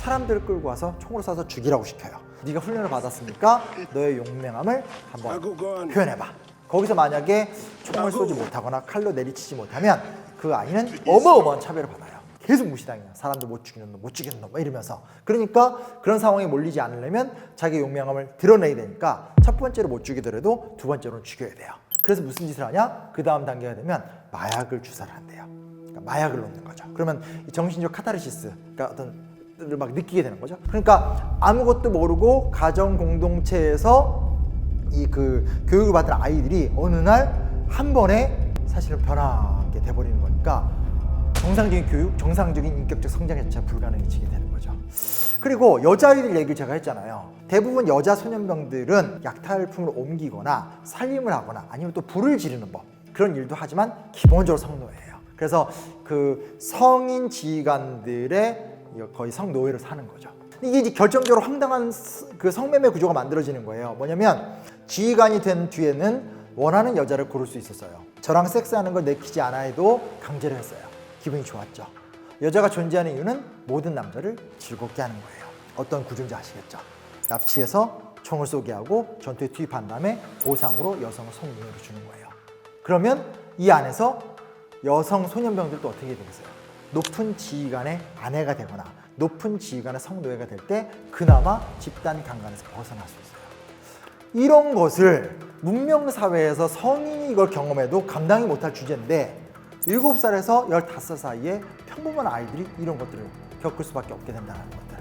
사람들을 끌고 와서 총으로 쏴서 죽이라고 시켜요. 네가 훈련을 받았으니까 너의 용맹함을 한번 표현해봐. 거기서 만약에 총을 쏘지 못하거나 칼로 내리치지 못하면 그 아이는 어마어마한 차별을 받아요. 계속 무시당해요. 사람들 못 죽이는 놈, 못 죽이는 놈 이러면서. 그러니까 그런 상황에 몰리지 않으려면 자기의 용맹함을 드러내야 되니까 첫 번째로 못 죽이더라도 두 번째로는 죽여야 돼요. 그래서 무슨 짓을 하냐? 그 다음 단계가 되면 마약을 주사를 한대요. 그러니까 마약을 놓는 거죠. 그러면 이 정신적 카타르시스, 그러니까 어떤 를 막 느끼게 되는 거죠. 그러니까 아무것도 모르고 가정 공동체에서 이 그 교육을 받은 아이들이 어느 날 한 번에 사실은 변하게 돼버리는 거니까 정상적인 교육, 정상적인 인격적 성장 자체가 불가능해지게 되는 거죠. 그리고 여자아이들 얘기를 제가 했잖아요. 대부분 여자 소년병들은 약탈품을 옮기거나 살림을 하거나 아니면 또 불을 지르는 법, 그런 일도 하지만 기본적으로 성노예예요. 그래서 그 성인 지휘관들의 거의 성노예로 사는 거죠. 이게 이제 결정적으로 황당한 그 성매매 구조가 만들어지는 거예요. 뭐냐면 지휘관이 된 뒤에는 원하는 여자를 고를 수 있었어요. 저랑 섹스하는 걸 내키지 않아 해도 강제로 했어요. 기분이 좋았죠. 여자가 존재하는 이유는 모든 남자를 즐겁게 하는 거예요. 어떤 구조인지 아시겠죠? 납치해서 총을 쏘게 하고 전투에 투입한 다음에 보상으로 여성을 성노예로 주는 거예요. 그러면 이 안에서 여성 소년병들도 어떻게 되겠어요? 높은 지휘관의 아내가 되거나 높은 지휘관의 성노예가 될 때 그나마 집단 강간에서 벗어날 수 있어요. 이런 것을 문명사회에서 성인이 이걸 경험해도 감당이 못할 주제인데 7살에서 15살 사이에 평범한 아이들이 이런 것들을 겪을 수밖에 없게 된다는 것들.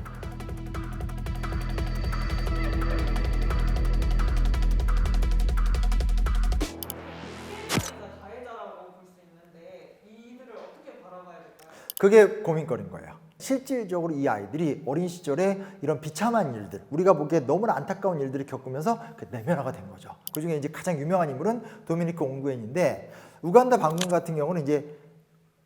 가해자라고 볼 수 있는데 이들을 어떻게 바라봐야 될까요? 그게 고민거리인 거예요. 실질적으로 이 아이들이 어린 시절에 이런 비참한 일들, 우리가 보기에 너무나 안타까운 일들을 겪으면서 내면화가 된 거죠. 그 중에 이제 가장 유명한 인물은 도미니크 옹구엔인데, 우간다 반군 같은 경우는 이제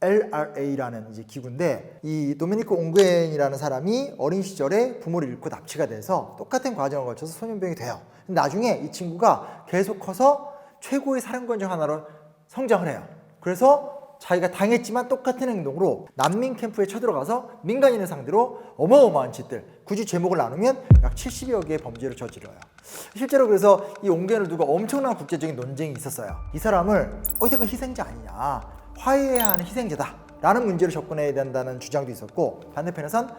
LRA라는 이제 기구인데, 이 도미니크 옹구엔이라는 사람이 어린 시절에 부모를 잃고 납치가 돼서 똑같은 과정을 거쳐서 소년병이 돼요. 근데 나중에 이 친구가 계속 커서 최고의 사령관 중 하나로 성장을 해요. 그래서 자기가 당했지만 똑같은 행동으로 난민 캠프에 쳐들어가서 민간인을 상대로 어마어마한 짓들, 굳이 제목을 나누면 약 70여 개의 범죄를 저질러요. 실제로 그래서 이 옹겐을 두고 엄청난 국제적인 논쟁이 있었어요. 이 사람을 어디가 희생자 아니냐, 화해해야 하는 희생자다 라는 문제로 접근해야 된다는 주장도 있었고, 반대편에선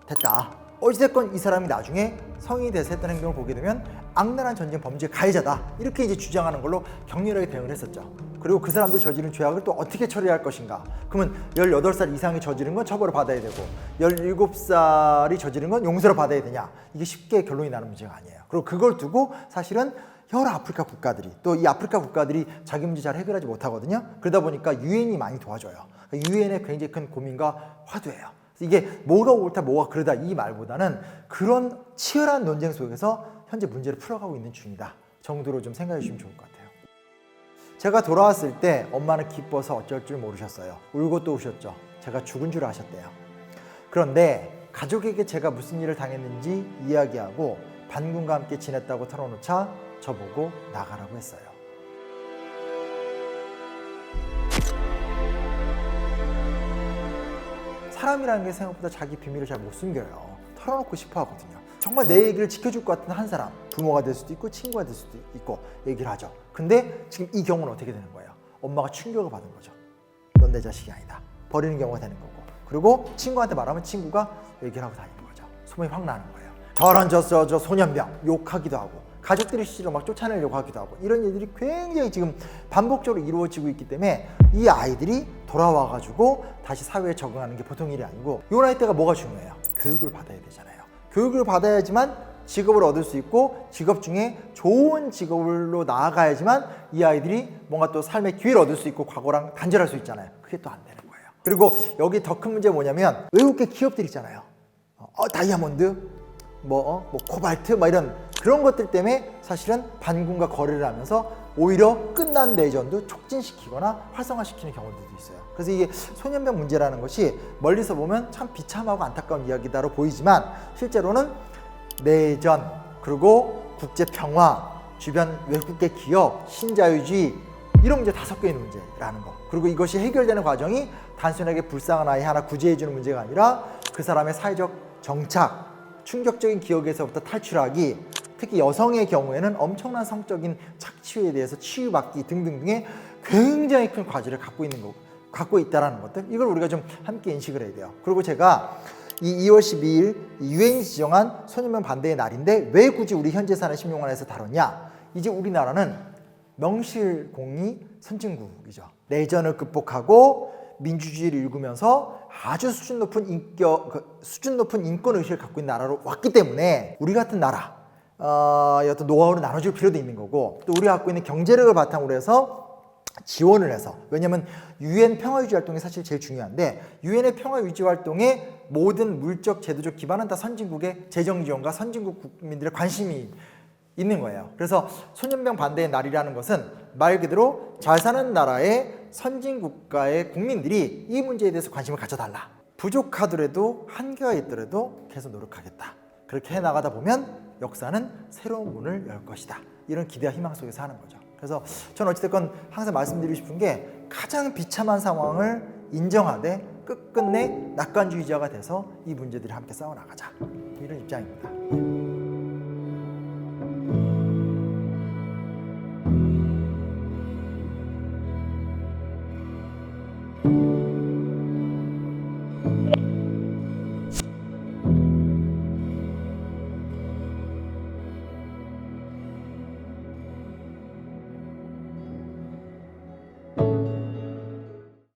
됐다, 어찌됐건 이 사람이 나중에 성인이 돼서 했던 행동을 보게 되면 악랄한 전쟁 범죄 가해자다, 이렇게 이제 주장하는 걸로 격렬하게 대응을 했었죠. 그리고 그 사람들이 저지른 죄악을 또 어떻게 처리할 것인가. 그러면 18살 이상이 저지른 건 처벌을 받아야 되고 17살이 저지른 건 용서를 받아야 되냐, 이게 쉽게 결론이 나는 문제가 아니에요. 그리고 그걸 두고 사실은 여러 아프리카 국가들이, 또 이 아프리카 국가들이 자기 문제 잘 해결하지 못하거든요. 그러다 보니까 유엔이 많이 도와줘요. 유엔의 굉장히 큰 고민과 화두예요. 이게 뭐가 옳다 뭐가 그르다 이 말보다는 그런 치열한 논쟁 속에서 현재 문제를 풀어가고 있는 중이다 정도로 좀 생각해 주시면 좋을 것 같아요. 제가 돌아왔을 때 엄마는 기뻐서 어쩔 줄 모르셨어요. 울고 또 우셨죠. 제가 죽은 줄 아셨대요. 그런데 가족에게 제가 무슨 일을 당했는지 이야기하고 반군과 함께 지냈다고 털어놓자 저보고 나가라고 했어요. 사람이라는 게 생각보다 자기 비밀을 잘 못 숨겨요. 털어놓고 싶어 하거든요. 정말 내 얘기를 지켜줄 것 같은 한 사람, 부모가 될 수도 있고 친구가 될 수도 있고 얘기를 하죠. 근데 지금 이 경우는 어떻게 되는 거예요? 엄마가 충격을 받은 거죠. 넌 내 자식이 아니다. 버리는 경우가 되는 거고, 그리고 친구한테 말하면 친구가 얘기를 하고 다니는 거죠. 소문이 확 나는 거예요. 저런 저 소년병 욕하기도 하고, 가족들이 실제로 막 쫓아내려고 하기도 하고, 이런 일들이 굉장히 지금 반복적으로 이루어지고 있기 때문에 이 아이들이 돌아와가지고 다시 사회에 적응하는 게 보통 일이 아니고, 요 나이 때가 뭐가 중요해요? 교육을 받아야 되잖아요. 교육을 받아야지만 직업을 얻을 수 있고, 직업 중에 좋은 직업으로 나아가야지만 이 아이들이 뭔가 또 삶의 기회를 얻을 수 있고 과거랑 단절할 수 있잖아요. 그게 또 안 되는 거예요. 그리고 여기 더 큰 문제가 뭐냐면, 외국계 기업들 있잖아요. 다이아몬드, 코발트, 이런 그런 것들 때문에 사실은 반군과 거래를 하면서 오히려 끝난 내전도 촉진시키거나 활성화시키는 경우들도 있어요. 그래서 이게 소년병 문제라는 것이 멀리서 보면 참 비참하고 안타까운 이야기다로 보이지만, 실제로는 내전, 그리고 국제평화, 주변 외국계 기업, 신자유주의, 이런 문제 다 섞여 있는 문제라는 거. 그리고 이것이 해결되는 과정이 단순하게 불쌍한 아이 하나 구제해주는 문제가 아니라 그 사람의 사회적 정착, 충격적인 기억에서부터 탈출하기, 특히 여성의 경우에는 엄청난 성적인 착취에 대해서 치유받기 등등등의 굉장히 큰 과제를 갖고 있다라는 것들, 이걸 우리가 좀 함께 인식을 해야 돼요. 그리고 제가 이 2월 12일 유엔이 지정한 소년병 반대의 날인데 왜 굳이 우리 현재 사는 신용관에서 다뤘냐? 이제 우리나라는 명실공히 선진국이죠. 내전을 극복하고 민주주의를 일구면서 아주 수준 높은 인권 의식을 갖고 있는 나라로 왔기 때문에 우리 같은 나라 어떤 노하우를 나눠줄 필요도 있는 거고, 또 우리가 갖고 있는 경제력을 바탕으로 해서 지원을 해서, 왜냐하면 유엔 평화유지 활동이 사실 제일 중요한데 유엔의 평화유지 활동의 모든 물적 제도적 기반은 다 선진국의 재정 지원과 선진국 국민들의 관심이 있는 거예요. 그래서 소년병 반대의 날이라는 것은 말 그대로 잘 사는 나라의 선진국가의 국민들이 이 문제에 대해서 관심을 가져달라. 부족하더라도 한계가 있더라도 계속 노력하겠다. 그렇게 해나가다 보면 역사는 새로운 문을 열 것이다. 이런 기대와 희망 속에서 하는 거죠. 그래서 저는 어찌됐건 항상 말씀드리고 싶은 게 가장 비참한 상황을 인정하되 끝끝내 낙관주의자가 돼서 이 문제들이 함께 싸워나가자. 이런 입장입니다.